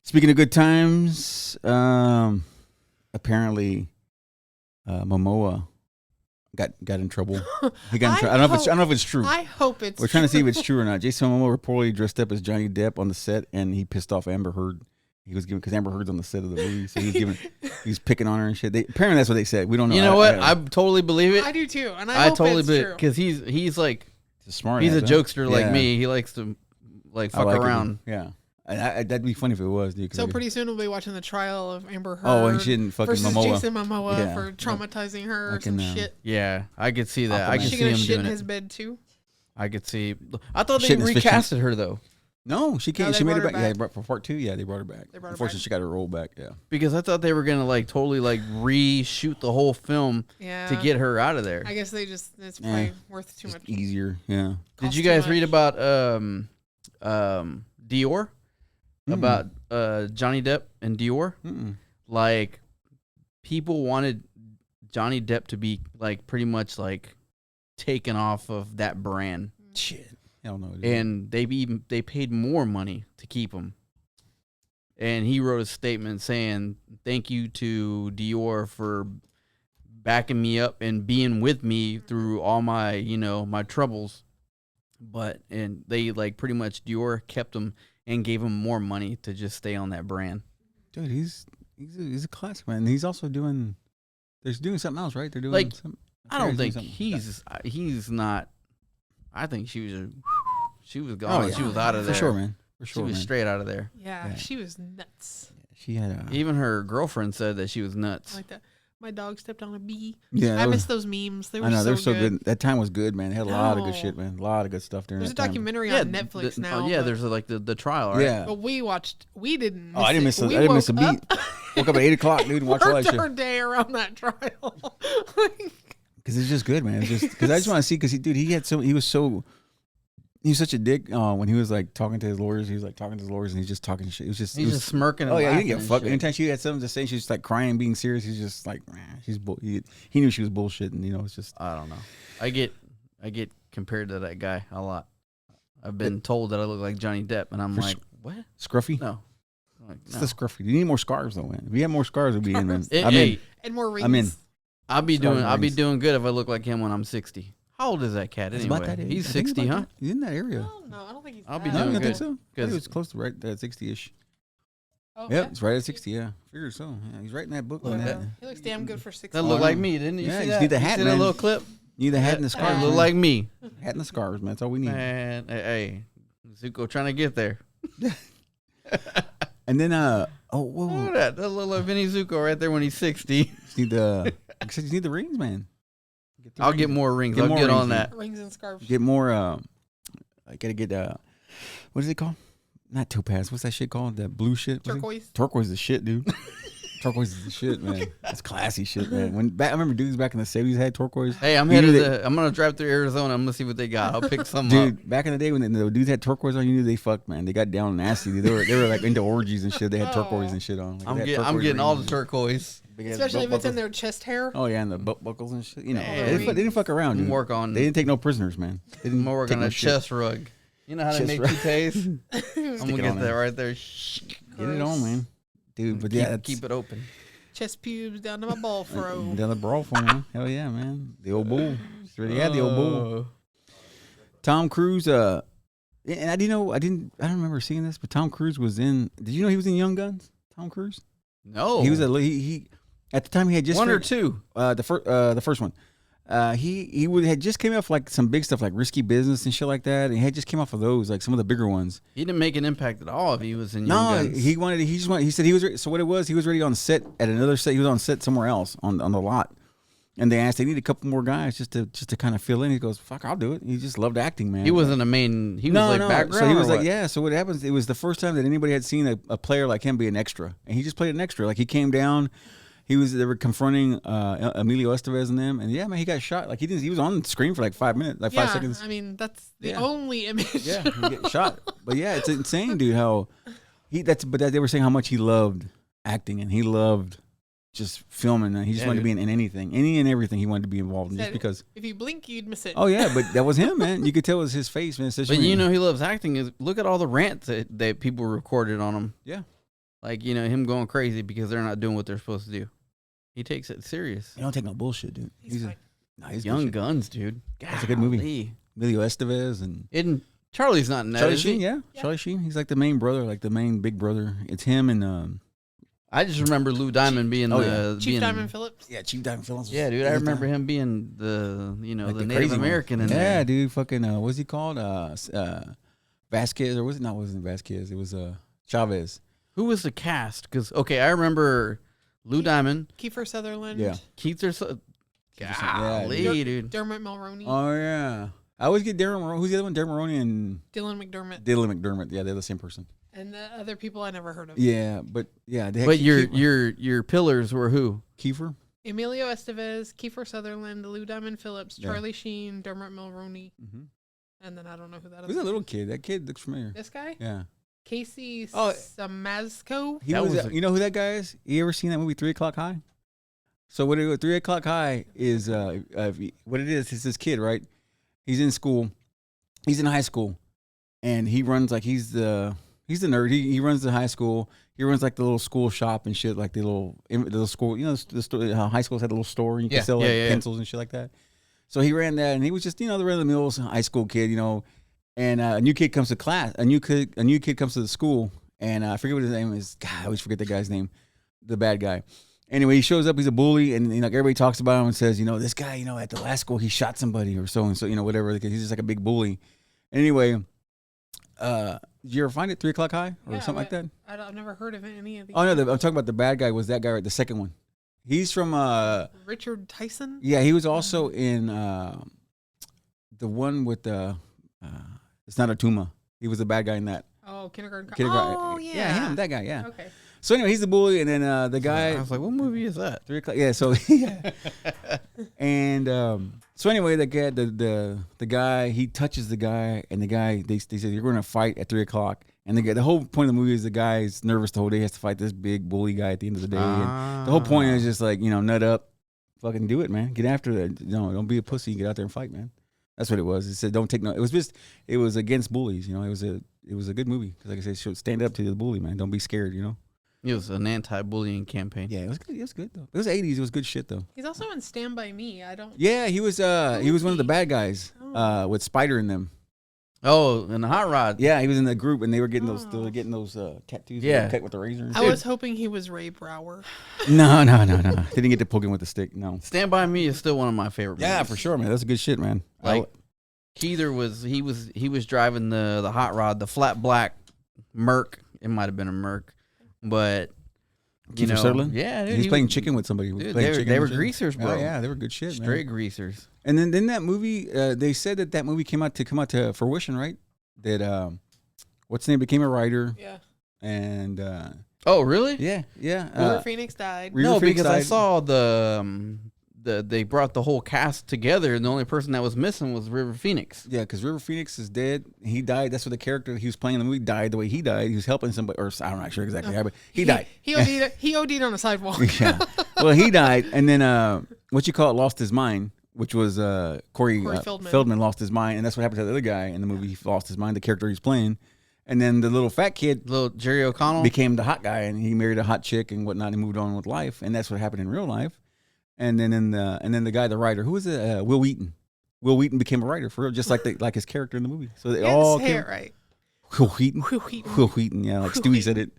Speaking of good times, apparently Momoa got in trouble. He got in trouble. I don't know if it's true. I hope it's We're trying to see if it's true or not. Jason Momoa reportedly dressed up as Johnny Depp on the set, and he pissed off Amber Heard. He was giving because Amber Heard's on the set of the movie, so he's picking on her and shit. Apparently that's what they said. We don't know. You know what? I totally believe it. I do too, and I hope totally it's believe true. because he's like smart. He's a jokester like me. He likes to like fuck around. Yeah. That'd be funny if it was, dude. So pretty soon we'll be watching the trial of Amber Heard. Oh, and she didn't fucking versus Momoa. Jason Momoa for traumatizing her or some shit. Yeah, I could see that. I could Is she see gonna him shit doing in it. his bed too? I could see. I thought they Shit in his recasted her though. No, she can't. No, they she made it brought back. her Yeah, back. for part 2. Yeah, they brought her back. Unfortunately, she got her role back. Yeah. Because I thought they were gonna like totally like reshoot the whole film to get her out of there. I guess they just it's probably worth too much. Easier. Yeah. Did you guys read about Dior? About Johnny Depp and Dior? Like people wanted Johnny Depp to be like pretty much like taken off of that brand. Shit. Hell no. Dude. And they paid more money to keep him. And he wrote a statement saying, "Thank you to Dior for backing me up and being with me through all my, my troubles." And they like pretty much Dior kept him and gave him more money to just stay on that brand. Dude, he's a classic man. He's also doing something else, right? They're doing Like, some, I don't think he's not. I think she was gone. Oh, yeah. She was out of there. For sure, man. For sure, she was man. straight out of there. Yeah, she was nuts. She had Even her girlfriend said that she was nuts. Like that. My dog stepped on a bee. Yeah, I miss those memes. They were I know they're so so good. That time was good, man. They had a lot of good No. shit, man. A lot of good stuff during There's a that time. documentary on Netflix now. yeah, but- there's like the trial, right? Yeah. But we watched. We didn't. Oh, I didn't miss. It. I We didn't miss a woke beat. Woke up at 8 o'clock, dude, and watch all that Worked shit. our day around that trial. Because it's just good, man. It's just because I just want to see. Because he was such a dick when he was like talking to his lawyers. He was like talking to his lawyers, and he's just talking shit. It was just He's just smirking. And Oh yeah, he laughing didn't give a and fuck. shit. Anytime she had something to say, she's just like crying, being serious. He's just like, he knew she was bullshitting. You know, it's just. I don't know. I get compared to that guy a lot. I've been told that I look like Johnny Depp, and I'm like, what? Scruffy. No. I'm like, It's no. the scruffy. You need more scarves though, man. If you have more scarves, we'd be in, man. Hey, I'm in. and more rings. I'm in. I'll be Rings. doing good if I look like him when I'm 60. How old is that cat It's anyway? about that age. He's I think 60, about huh? that. He's in that area. No, I don't think he's. I'll be No, doing you good. think so? I think 'Cause- it was close to right at 60-ish. Oh, Yep, it's right at 60. Yeah, figured so. Yeah, he's right in that book. Look on at that. that. He looks damn good for 60. That looked like me, didn't you? Yeah, see you that? see the hat, see man. that little clip? You need the hat and the scarves. That man. looked like me. Hat and the scarves, man. That's all we need. Man, hey, Zuko trying to get there. And then, whoa, Look at that. That little Vinnie Zuko right there when he's 60. you need the, I said you need the rings, man. Get the I'll rings. get more rings. Get I'll more get rings, on man. that. Rings and scarves. Get more. I gotta get. What is it called? Not topaz. What's that shit called? That blue shit. What's it? Turquoise. Turquoise is the shit, dude. Turquoise is the shit, man. That's classy shit, man. I remember dudes back in the 70s had turquoise. Hey, I'm You knew I'm gonna drive through Arizona. I'm gonna see what they got. I'll pick some up. Dude, back in the day when the dudes had turquoise on, you knew they fucked, man. They got down nasty. They were like into orgies and shit. They had turquoise and shit on. Like, I'm they had I'm turquoise getting all the rings. turquoise. Big ass Especially if belt it's in buckles. their chest hair. Oh yeah, and the belt buckles and shit. You know, Yeah, they didn't fuck around. Dude. Work on. They didn't take no prisoners, man. They didn't I'm gonna work take on no a shit. chest rug. You know how they Chest make rug. toupees? I'm Stick gonna it get on that there. right there. Get it on, man. Dude, but yeah, keep it open. Chest pubes down to my ball fro. down the brawl for man. Hell yeah, man. The old bull. He's already had the old bull. Tom Cruise. And I don't remember seeing this, but Tom Cruise was in. Did you know he was in Young Guns? Tom Cruise. No, He was he at the time he had just one or two. the first one. Had just came off like some big stuff like Risky Business and shit like that. And he had just came off of those, like some of the bigger ones. He didn't make an impact at all if he was in No, Young Guns. he said he was so what it was, he was already on set at another set. He was on set somewhere else on the lot. And they asked, they need a couple more guys just to kind of fill in. He goes, fuck, I'll do it. He just loved acting, man. He wasn't a main. He was like background. So he was or like, what? yeah. So what happens? It was the first time that anybody had seen a player like him be an extra, and he just played an extra. Like he came down, they were confronting Emilio Estevez and them, and yeah, man, he got shot. Like he was on the screen for like 5 minutes, like 5 seconds. I mean, that's the Yeah. only image. Yeah, he get shot. But yeah, it's insane, dude. How they were saying how much he loved acting and he loved just filming, and he just Yeah, wanted to be dude. in anything, any and everything he wanted to be involved in, just Said, because. If you blink, you'd miss it. Oh yeah, but that was him, man. You could tell it was his face, man. But you know he loves acting. Is look at all the rants that people recorded on him. Yeah. Like him going crazy because they're not doing what they're supposed to do. He takes it serious. he don't take no bullshit, dude. He's fine. He's Young good shit. Guns, dude. That's a good movie. Golly. Emilio Estevez and And Charlie's not in that. Charlie is he? Sheen, yeah. Charlie Sheen. He's like the main brother, like the main big brother. It's him and I just remember Lou Diamond being Oh, the Chief being, Diamond Phillips. yeah, Chief Diamond Phillips. Yeah, dude. I remember him being the Like the the Native crazy one. American in Yeah, there. dude. Fucking what's he called? Vasquez, or was it not? Wasn't Vasquez? It was Chavez. Who was the cast? Because I remember Lou Diamond, Kiefer Sutherland. Yeah. Keith or so. Yeah, Golly, dude. Dermot Mulroney. Oh yeah. I always get Darren Maroney. Who's the other one? Darren Maroney and Dylan McDermott. Dylan McDermott. Yeah, they're the same person. And the other people I never heard of. Yeah, but yeah. They had But Kiefer. your pillars were who? Kiefer. Emilio Estevez, Kiefer Sutherland, Lou Diamond Phillips, Yeah. Charlie Sheen, Dermot Mulroney, Mm-hmm. and then I don't know who that Who's is. that little kid? That kid looks familiar. This guy? Yeah. Casey Oh. Samazco. He That was. was a- You know who that guy is? You ever seen that movie 3 O'clock High? So what 3 O'clock High is? What it is this kid, right? He's in school. He's in high school, and he runs like he's the nerd. He runs the high school. He runs like the little school shop and shit, like the little school. You know, the store, how high schools had a little store and you Yeah, could sell yeah, like yeah. pencils and shit like that. So he ran that, and he was just the run-of-the-mill high school kid, And a new kid comes to class. A new kid comes to the school, and I forget what his name is. God, I always forget the guy's name. The bad guy. Anyway, he shows up. He's a bully, and like everybody talks about him and says, this guy, at the last school he shot somebody or so and so, whatever. Because he's just like a big bully. Anyway, did you ever find it 3 O'clock High or Yeah, something like that? I've never heard of any of these. Oh no, I'm talking about the bad guy. Was that guy right? The second one. He's from Richard Tyson. yeah, he was also in the one with the it's not a Tuma. He was the bad guy in that. Oh, kindergarten. Kindergarten. Oh, yeah. Yeah, him, that guy, yeah. Okay. So anyway, he's the bully, and then the guy. I was like, what movie is that? 3 o'clock. Yeah. So and so anyway, the guy, he touches the guy, and the guy they said you're going to fight at 3 o'clock, and the whole point of the movie is the guy is nervous the whole day, he has to fight this big bully guy at the end of the day, and the whole point is just like nut up, fucking do it, man, get after it, don't be a pussy, get out there and fight, man. That's what it was. It said don't take no. It was against bullies, It was a good movie because, like I said, should stand up to the bully, man. Don't be scared, It was an anti-bullying campaign. Yeah, it was good. It was good though. It was 80s. It was good shit though. He's also in Stand By Me. I don't. Yeah, he was one of the bad guys with Spider in them. Oh, and the Hot Rod. Yeah, he was in the group and they were getting those tattoos. Yeah. Cut with the razor. I was hoping he was Ray Brower. No. Didn't get to poke him with the stick. No. Stand By Me is still one of my favorite movies. Yeah, for sure, man. That's a good shit, man. Like Keither was driving the Hot Rod, the flat black Merc. It might have been a Merc, but Kiefer Sutherland? Yeah, dude, He's playing chicken with somebody. Dude, they were greasers, bro. Oh, yeah, they were good shit, man. Straight greasers. And then that movie, they said that movie came out to fruition, right? That what's his name became a writer. Yeah. And Oh, really? yeah. River Phoenix died. No, because I saw they brought the whole cast together, and the only person that was missing was River Phoenix. Yeah, because River Phoenix is dead. He died. That's what the character he was playing in the movie died the way he died. He was helping somebody, or I'm not sure exactly how, but he died. He OD'd on a sidewalk. Yeah. Well, he died, and then lost his mind, which was Corey Feldman lost his mind, and that's what happened to the other guy in the movie. He lost his mind, the character he's playing, and then the little fat kid, Little Jerry O'Connell. became the hot guy, and he married a hot chick and whatnot. And moved on with life, and that's what happened in real life. And then the guy, the writer, who was it? Will Wheaton. Will Wheaton became a writer for real, just like his character in the movie. So they all his hair, right? Will Wheaton. Will Wheaton. Will Wheaton. Yeah, like Stewie said it.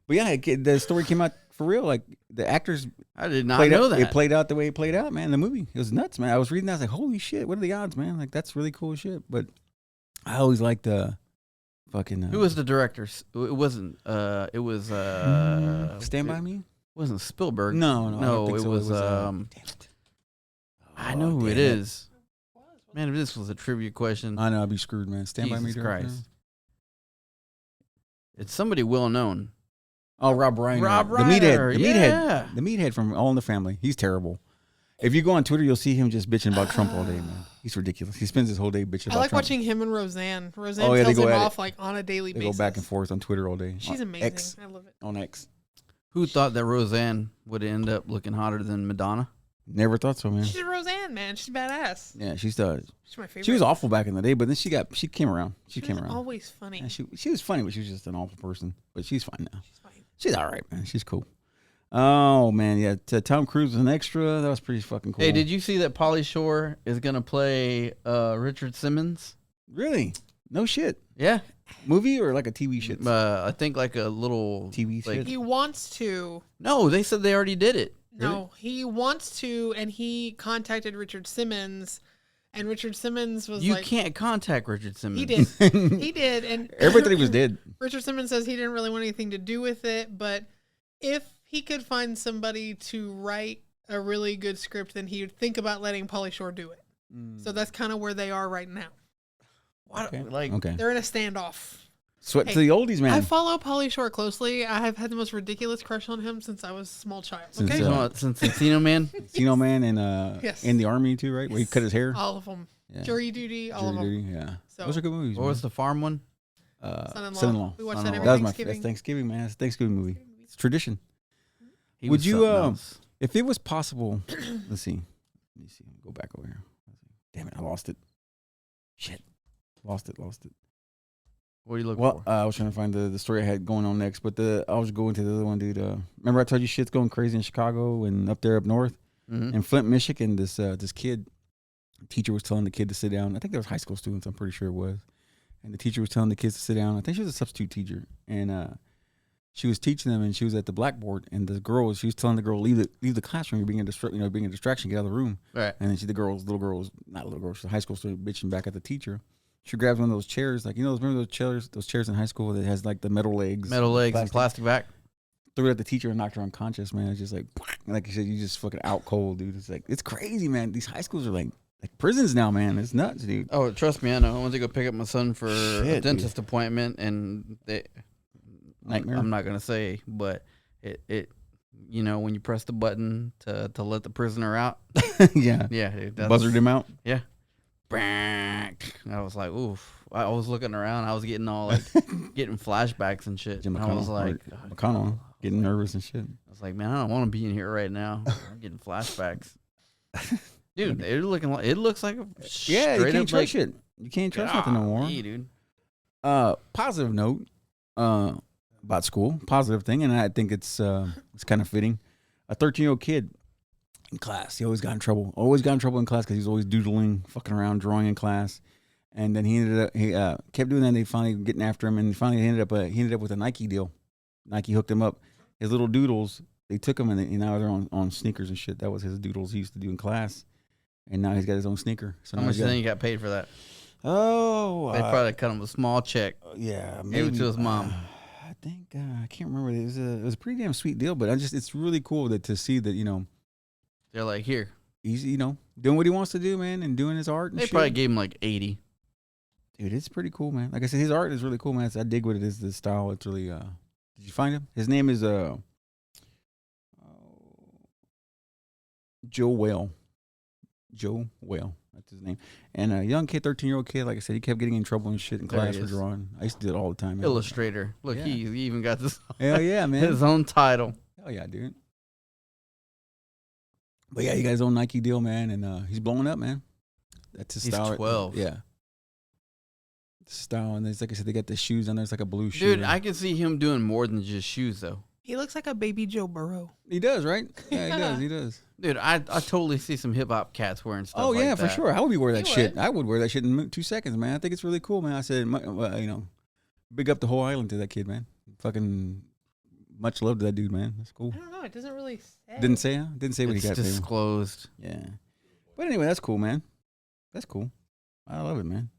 But yeah, the story came out for real. Like the actors I did not played know out, that. it played out the way it played out, man. The movie, it was nuts, man. I was reading that, I was like, holy shit, what are the odds, man? Like that's really cool shit. But I always liked the fucking. Who was the director? It wasn't. It was. Stand By Me? Wasn't Spielberg? No, I don't think it so. was. Damn it. I know who it damn is. Man, if this was a trivia question, I know I'd be screwed, man. Stand By Me. Jesus director? Christ. It's somebody well known. Oh, Rob Reiner. Rob The meathead. Reiner, The yeah. meathead. The meathead from All in the Family. He's terrible. If you go on Twitter, you'll see him just bitching about Trump all day, man. He's ridiculous. He spends his whole day bitching I about like Trump. watching him and Roseanne. Roseanne Oh, yeah, they tells go him at it. off like on a daily They basis. go back and forth on Twitter all day. She's On amazing. X. I love it. On X. Who thought that Roseanne would end up looking hotter than Madonna? Never thought so, man. She's Roseanne, man. She's badass. Yeah, She's my favorite. she was awful back in the day, but then she came around. She came was around. always funny. Yeah, she was funny, but she was just an awful person. But she's fine now. She's fine. She's all right, man. She's cool. Oh man, yeah. Tom Cruise was an extra. That was pretty fucking cool. Hey, did you see that Pauly Shore is gonna play Richard Simmons? Really? No shit. Yeah, Movie or like a TV shit? I think like a little TV like, shit? He wants to. No, they said they already did it. No, he wants to, and he contacted Richard Simmons, and Richard Simmons was You like, can't contact Richard Simmons. he did, he did, and Everybody was dead. Richard Simmons says he didn't really want anything to do with it, but if he could find somebody to write a really good script, then he would think about letting Pauly Shore do it. So that's kind of where they are right now. What? Okay. Like, Okay. They're in a standoff. Sweat Hey, to the oldies, man. I follow Pauly Shore closely. I have had the most ridiculous crush on him since I was a small child. Since, Okay, since Encino Man. Encino Man and Yes. in the army too, right? Where he cut his hair. all of them. Yeah. Jury Duty, all of them. Jury Duty, yeah. So- Those are good movies. What was man. the farm one? Son-in-law. Son-in-law. We watched Son-in-law. that every That was Thanksgiving. that's Thanksgiving, man. It's a Thanksgiving movie. It's tradition. He Would was you, something else. If it was possible, let's see. Let me see. Go back over here. Damn it, I lost it. Shit. Lost it. What are you looking Well, for? I was trying to find the story I had going on next, but I was going to the other one, dude. Remember I told you shit's going crazy in Chicago and up north? Mhm. In Flint, Michigan, this kid, teacher was telling the kid to sit down. I think they was high school students. I'm pretty sure it was. And the teacher was telling the kids to sit down. I think she was a substitute teacher, and she was teaching them, and she was at the blackboard. And she was telling the girl, leave the classroom. You're being a distraction. Get out of the room. Right. And then she's a high school student, bitching back at the teacher. She grabs one of those chairs, like remember those chairs in high school that has like the metal legs Metal legs and plastic back. threw it at the teacher and knocked her unconscious, man. It's just like you said, you just fucking out cold, dude. It's like, it's crazy, man. These high schools are like prisons now, man. It's nuts, dude. Oh, trust me, I know. I went to go pick up my son for a Shit, dentist appointment, and Nightmare. I'm not gonna say, but it you know, when you press the button to let the prisoner out, Yeah. yeah, dude, that's, Buzzard him out. yeah. I was like, oof. I was looking around. I was getting all like getting flashbacks and shit. Jim And I was McConnell, like, or McConnell getting nervous and shit. I was like, man, I don't want to be in here right now. I'm getting flashbacks. Dude, it looks like a Yeah, you straight can't up, trust like, shit. You can't trust nothing no more. golly, dude. Positive note about school. Positive thing, and I think it's kind of fitting. A 13-year-old kid in class. He always got in trouble. Always got in trouble in class because he was always doodling, fucking around, drawing in class. And then he kept doing that. And they finally getting after him, and finally he ended up with a Nike deal. Nike hooked him up. His little doodles, they took him, and now they're on sneakers and shit. That was his doodles he used to do in class, and now he's got his own sneaker. So How much do you think he got paid for that? Oh, They probably cut him a small check. yeah, Gave it to his mom. I think I can't remember. It was a pretty damn sweet deal, but it's really cool to see that, you know, They're like, here. he's, you know, doing what he wants to do, man, and doing his art and They shit. probably gave him like 80. Dude, it's pretty cool, man. Like I said, his art is really cool, man. I dig what it is, the style. It's really did you find him? His name is Joe Whale. Joe Whale. That's his name. And a young kid, 13-year-old kid, like I said, he kept getting in trouble and shit in There class he for is. drawing. I used to do it all the time, man. Illustrator. Look, Yeah. he even got this Hell yeah, man. his own title. Hell yeah, dude. But yeah, he got his own Nike deal, man, and he's blowing up, man. That's his He's style. 12. Yeah. Style, and it's like I said, they got the shoes on there. It's like a blue shoe. Dude, I can see him doing more than just shoes, though. He looks like a baby Joe Burrow. He does, right? Yeah, he does. He does. Dude, I totally see some hip hop cats wearing stuff. Oh like yeah, that. for sure. I would be wearing that You shit. would. I would wear that shit in 2 seconds, man. I think it's really cool, man. I said, you know, big up the whole island to that kid, man. Fucking much love to that dude, man. That's cool. I don't know. It doesn't really say. Didn't say, huh? Didn't say what It's he got. Say. disclosed. Yeah. But anyway, that's cool, man. That's cool. I love it, man.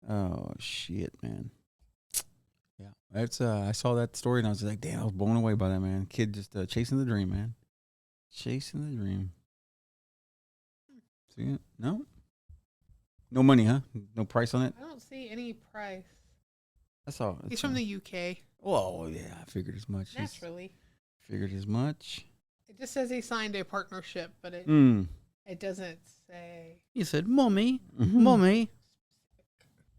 Oh shit, man. Yeah, that's. I saw that story and I was like, damn, I was blown away by that, man. Kid just chasing the dream, man. Chasing the dream. See it? No. No money, huh? No price on it. I don't see any price. That's all. He's from the UK. Oh yeah, I figured as much. Naturally. Figured as much. It just says he signed a partnership, but it doesn't say. He said, "Mommy, Mhm. mommy,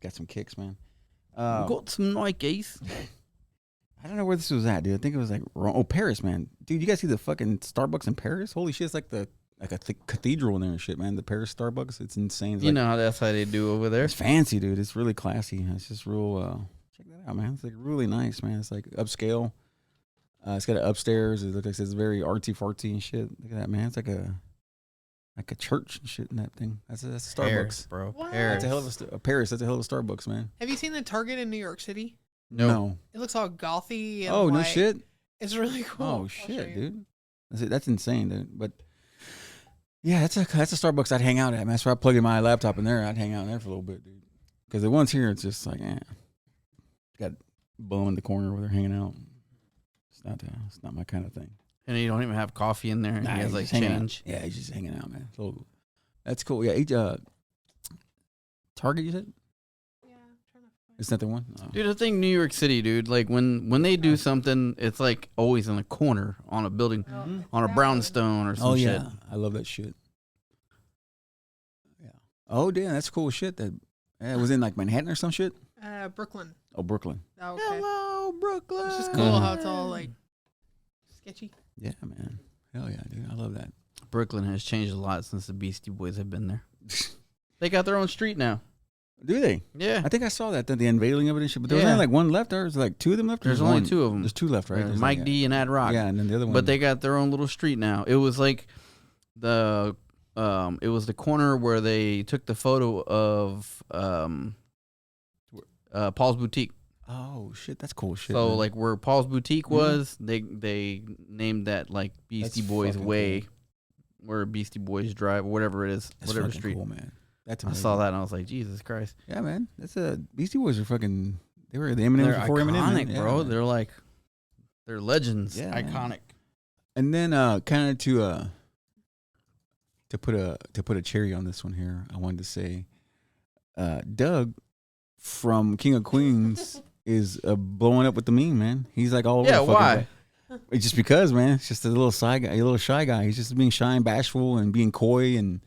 Got some kicks, man. got some Nikes." I don't know where this was at, dude. I think it was like Paris, man. Dude, you guys see the fucking Starbucks in Paris? Holy shit, it's like a cathedral in there and shit, man. The Paris Starbucks, it's insane. It's You like, know how that's how they do over there. it's fancy, dude. It's really classy. It's just real. Check that out, man. It's like really nice, man. It's like upscale. It's got an upstairs. It looks like it's very artsy fartsy and shit. Look at that, man. It's like a church and shit in that thing. That's a Starbucks. Paris, bro. What? Paris. That's a hell of a Paris. That's a hell of a Starbucks, man. Have you seen the Target in New York City? No. It looks all gothy. And Oh no white. shit. It's really cool. Oh I'll show shit, you. dude. That's insane, dude. But yeah, that's a Starbucks I'd hang out at. Man. That's where I plug in my laptop in there. I'd hang out in there for a little bit, dude. Because the ones here, it's just like, got bum in the corner where they're hanging out. It's not my kind of thing. And you don't even have coffee in there. Nah, He has he's like just hanging out. change. Yeah, he's just hanging out, man. So that's cool. Yeah, Target, you said? Yeah, I'm trying to find. It's not the one? Oh. Dude, I think New York City, dude, like when they do something, it's like always in a corner on a building, Oh, it's on a that brownstone or some Oh, shit. yeah. I love that shit. Yeah. Oh, damn. That's cool shit. That it was in like Manhattan or some shit? one. Brooklyn. Oh, Brooklyn. Oh, okay. Hello, Brooklyn. It's just cool how it's all like sketchy. Yeah, man. Hell yeah, dude. I love that. Brooklyn has changed a lot since the Beastie Boys have been there. They got their own street now. Do they? Yeah. I think I saw that, the unveiling of it and shit. But there was Yeah. only like one left. Or was like two of them left? Or There's just only one? two of them. There's two left, right? There's Mike like, D and Ad Rock. Yeah, and then the other one. But they got their own little street now. It was like it was the corner where they took the photo of Paul's Boutique. Oh shit, that's cool shit. So man. like where Paul's Boutique Mhm. was, they named that like Beastie That's Boys fucking Way, where Beastie Boys Drive, or whatever it is, that's whatever fucking street. cool, man. That's I amazing. saw that and I was like, Jesus Christ, Yeah, man. That's Beastie Boys are fucking. They were the Eminem they're before iconic, Eminem, man. bro. Yeah. They're like They're legends, Yeah, iconic. And then kind of to put a cherry on this one here, I wanted to say Doug from King of Queens is blowing up with the meme, man. He's like all over. Yeah, the fucking why? It's just because, man. It's just a little shy guy, a little shy guy. He's just being shy and bashful and being coy and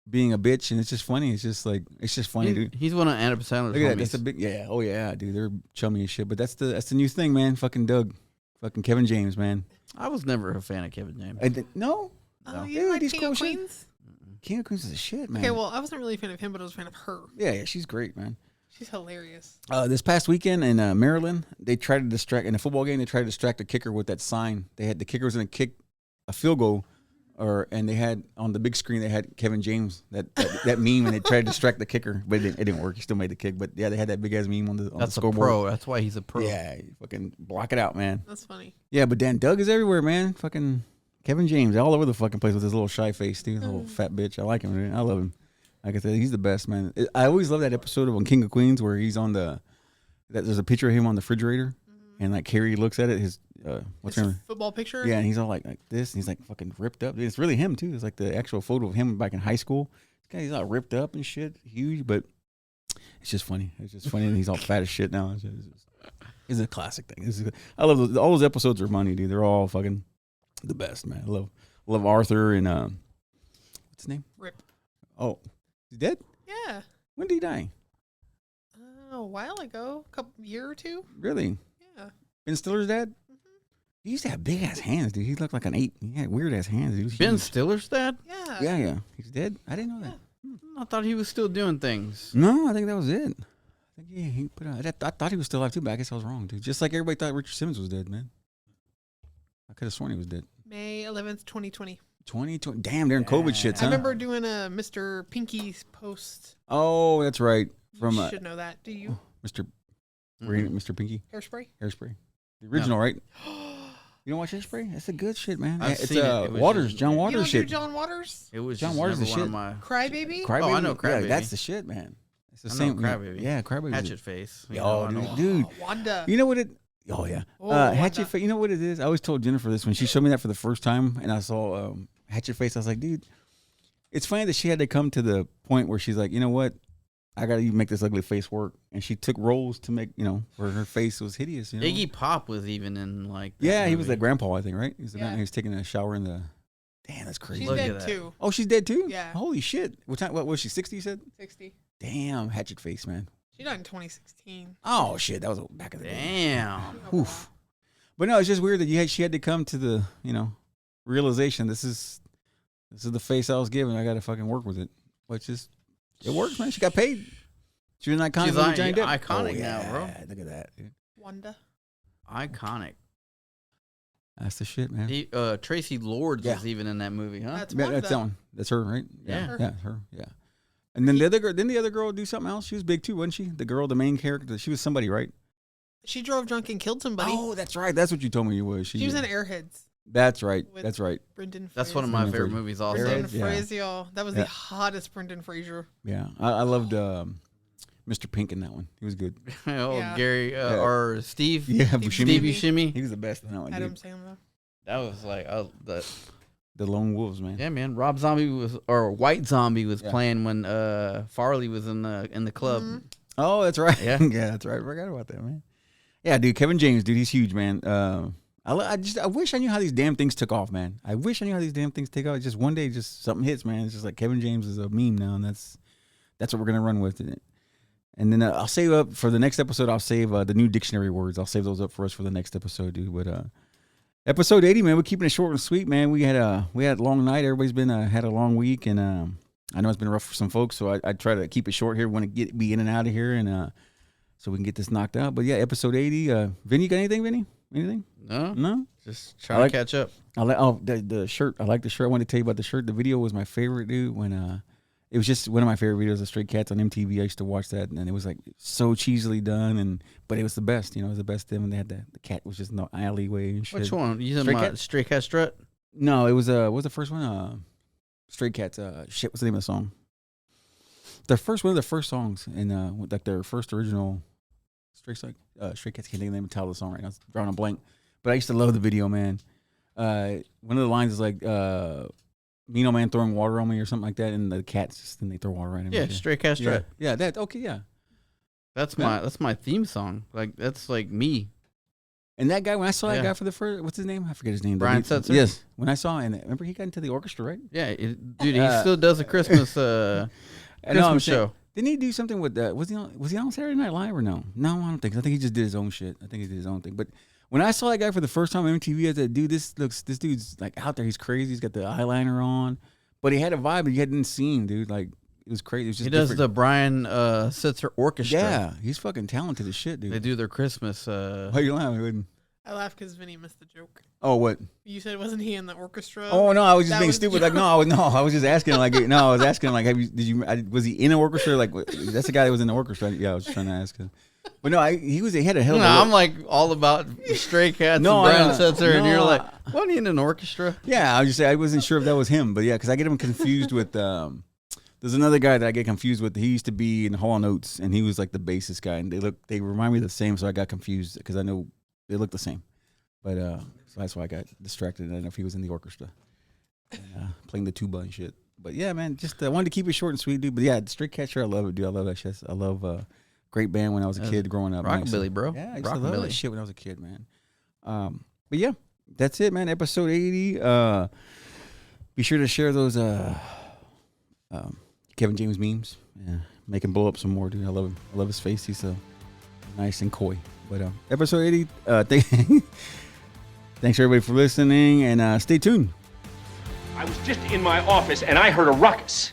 being a bitch, and it's just funny. It's just funny, dude. He's one of Adam Sandler's Look at that. homies. That's a big, yeah. Oh yeah, dude. They're chummy as shit. But that's the new thing, man. Fucking Doug, fucking Kevin James, man. I was never a fan of Kevin James. No, Oh, you Dude, didn't like he's King cool of shit. Queens? King of Queens is a shit, man. Okay, well, I wasn't really a fan of him, but I was a fan of her. yeah, she's great, man. She's hilarious. This past weekend in Maryland, they tried to distract in a football game. They tried to distract the kicker with that sign. They had the kicker was going to kick a field goal, and they had on the big screen they had Kevin James that meme, and they tried to distract the kicker, but it didn't work. He still made the kick, but yeah, they had that big ass meme on the That's a scoreboard. pro. That's why he's a pro. Yeah, you fucking block it out, man. That's funny. Yeah, but Dan Doug is everywhere, man. Fucking Kevin James all over the fucking place with his little shy face, dude. Little fat bitch. I like him, dude. I love him. Like I said, he's the best, man. I always love that episode of on King of Queens where he's on there's a picture of him on the refrigerator, and like Carrie looks at it. His what's It's her a name? football picture? Yeah, and he's all like this, and he's like fucking ripped up. Dude, it's really him too. It's like the actual photo of him back in high school. This guy, he's all ripped up and shit, huge, but it's just funny. It's just funny, and he's all fat as shit now. It's a classic thing. I love all those episodes are money, dude. They're all fucking the best, man. I love Arthur and what's his name? Rip. Oh, he's dead. Yeah. When did he die? A while ago, year or two. Really? Yeah. Ben Stiller's dad? He used to have big ass hands, dude. He looked like an ape. He had weird ass hands. He was Ben huge. Stiller's dad? Yeah. Yeah. He's dead? I didn't know that. I thought he was still doing things. No, I think that was it. I think he put out. I thought he was still alive too, but I guess I was wrong, dude. Just like everybody thought Richard Simmons was dead, man. I could have sworn he was dead. May 11th, 2020. 2020. Damn, they're in COVID shit, I huh? remember doing a Mr. Pinky's post. Oh, that's right. From You should know that. Do you? Mr. Mr. Pinky Hairspray? Hairspray, the original, right? You don't watch Hairspray? That's a good shit, man. I've It's seen it. It was Waters, just- John You Waters don't do shit. John Waters? It was John just Waters never the one of shit. my Crybaby? Crybaby. Oh, I know Yeah, Crybaby. that's the shit, man. It's the I know same. Crybaby. Yeah, Crybaby. Hatchet face. You know, Oh, I know. dude. Wanda. You know what it? Oh yeah. Oh, Hatchet Wanda. face. You know what it is? I always told Jennifer this when she showed me that for the first time, and I saw Hatchet face. I was like, dude, it's funny that she had to come to the point where she's like, you know what? I gotta even make this ugly face work, and she took roles to make where her face was hideous. You know? Iggy Pop was even in like. that Yeah, he was movie. that grandpa, I think, right? He was the Yeah. guy who was taking a shower in the. Damn, that's crazy. She's Look dead at that. too. Oh, she's dead too. Yeah. Holy shit! What time? What was she? 60? You said? 60. Damn, Hatchet face, man. She died in 2016. Oh shit, that was back in the day. Damn. Oof. But no, it's just weird that she had to come to the realization. This is the face I was given. I got to fucking work with it. But just it works, man. She got paid. She was an iconic. She's movie, Johnny Depp. iconic now, bro. Look at that, dude. Wanda. Iconic. That's the shit, man. Tracy Lords Yeah. was even in that movie, huh? That's Yeah, Wanda. that's that one. That's her, right? Yeah. yeah, her. Yeah. And then the other girl. Didn't the other girl do something else? She was big too, wasn't she? The girl, the main character. She was somebody, right? She drove drunk and killed somebody. Oh, that's right. That's what you told me you was. She was in Airheads. That's right. with- That's right. Brendan That's one of Fraser. my Brendan favorite Fraser. movies also. Brendan Yeah. Fraser. That was Yeah. the hottest Brendan Fraser. Yeah, I loved Mr. Pink in that one. He was good. Oh, Yeah. Gary or Steve. Yeah, Steve Buscemi. Steve Buscemi. Buscemi. He was the best in that one. Adam Dude. Sandler. That was like The Lone Wolves, man. yeah, man. Rob Zombie White Zombie was Yeah. playing when Farley was in the club. Mhm. Oh, that's right. Yeah. yeah, that's right. I forgot about that, man. Yeah, dude, Kevin James, dude, he's huge, man. I wish I knew how these damn things took off, man. I wish I knew how these damn things take off. Just one day, just something hits, man. It's just like Kevin James is a meme now, and that's what we're gonna run with. And then I'll save up for the next episode. I'll save the new dictionary words. I'll save those up for us for the next episode, dude. But episode 80, man, we're keeping it short and sweet, man. We had a long night. Everybody's been had a long week, and I know it's been rough for some folks, so I try to keep it short here. We want to be in and out of here, and so we can get this knocked out. But yeah, episode 80. Vinny, you got anything, Vinny? Anything? No, No. just trying to catch up. I like the shirt. I like the shirt. I wanted to tell you about the shirt. The video was my favorite, dude. When it was just one of my favorite videos of Stray Cats on MTV. I used to watch that, and it was like so cheesily done, but it was the best. It was the best. Them and they had the cat was just in the alleyway and shit. Which one? You Stray said Cat? Stray Cat Strut? No, it was what was the first one? Stray Cats. Shit, what's the name of the song? The first one of the first songs in like their first original Stray Cats. Can't think of the name of the title of the song right now. It's drawing a blank. But I used to love the video, man. One of the lines is like, "Mean old man throwing water on me" or something like that, and the cats then they throw water at him. Yeah, Stray Cat yeah, Strut. yeah. That okay, yeah. That's my theme song. Like that's like me. And that guy, when I saw that Yeah. guy for the first, what's his name? I forget his name. Brian Setzer? Yes. When I saw him, remember he got into the orchestra, right? Yeah, dude, he still does a Christmas I'm Christmas saying- show. Didn't he do something with that? Was he on Saturday Night Live or no? No, I don't think so. I think he just did his own shit. I think he did his own thing. But when I saw that guy for the first time on MTV, I said, dude, this dude's like out there. He's crazy. He's got the eyeliner on. But he had a vibe that you hadn't seen, dude. Like, it was crazy. It was just He does different. the Brian Setzer Orchestra. Yeah, he's fucking talented as shit, dude. They do their Christmas. Why you laughing? I laughed because Vinny missed the joke. Oh, what? You said wasn't he in the orchestra? Oh no, I was just That being was the stupid. Like joke. I was just asking. Like no, I was asking. Like, was he in an orchestra? Like, that's the guy that was in the orchestra. Yeah, I was trying to ask him. But no, he had a hell of a. I'm look. like all about Stray Cats No, and Brian I- Setzer, and no, you're like, I- wasn't he in an orchestra? Yeah, I was just saying I wasn't sure if that was him, but yeah, because I get him confused with. There's another guy that I get confused with. He used to be in Hall & Oates, and he was like the bassist guy, and they remind me of the same, so I got confused because I know they look the same. But so that's why I got distracted. I didn't know if he was in the orchestra, playing the tuba and shit. But yeah, man, just wanted to keep it short and sweet, dude. But yeah, Straight Cat, sure, I love it, dude. I love that shit. I love great band when I was a kid growing up. man. Rockabilly, bro. Yeah, I used to love that Rockabilly. shit when I was a kid, man. But yeah, that's it, man. Episode 80. Be sure to share those Kevin James memes. Yeah, make him blow up some more, dude. I love him. I love his face. He's nice and coy. But episode 80. Thanks everybody for listening, and stay tuned. I was just in my office and I heard a ruckus.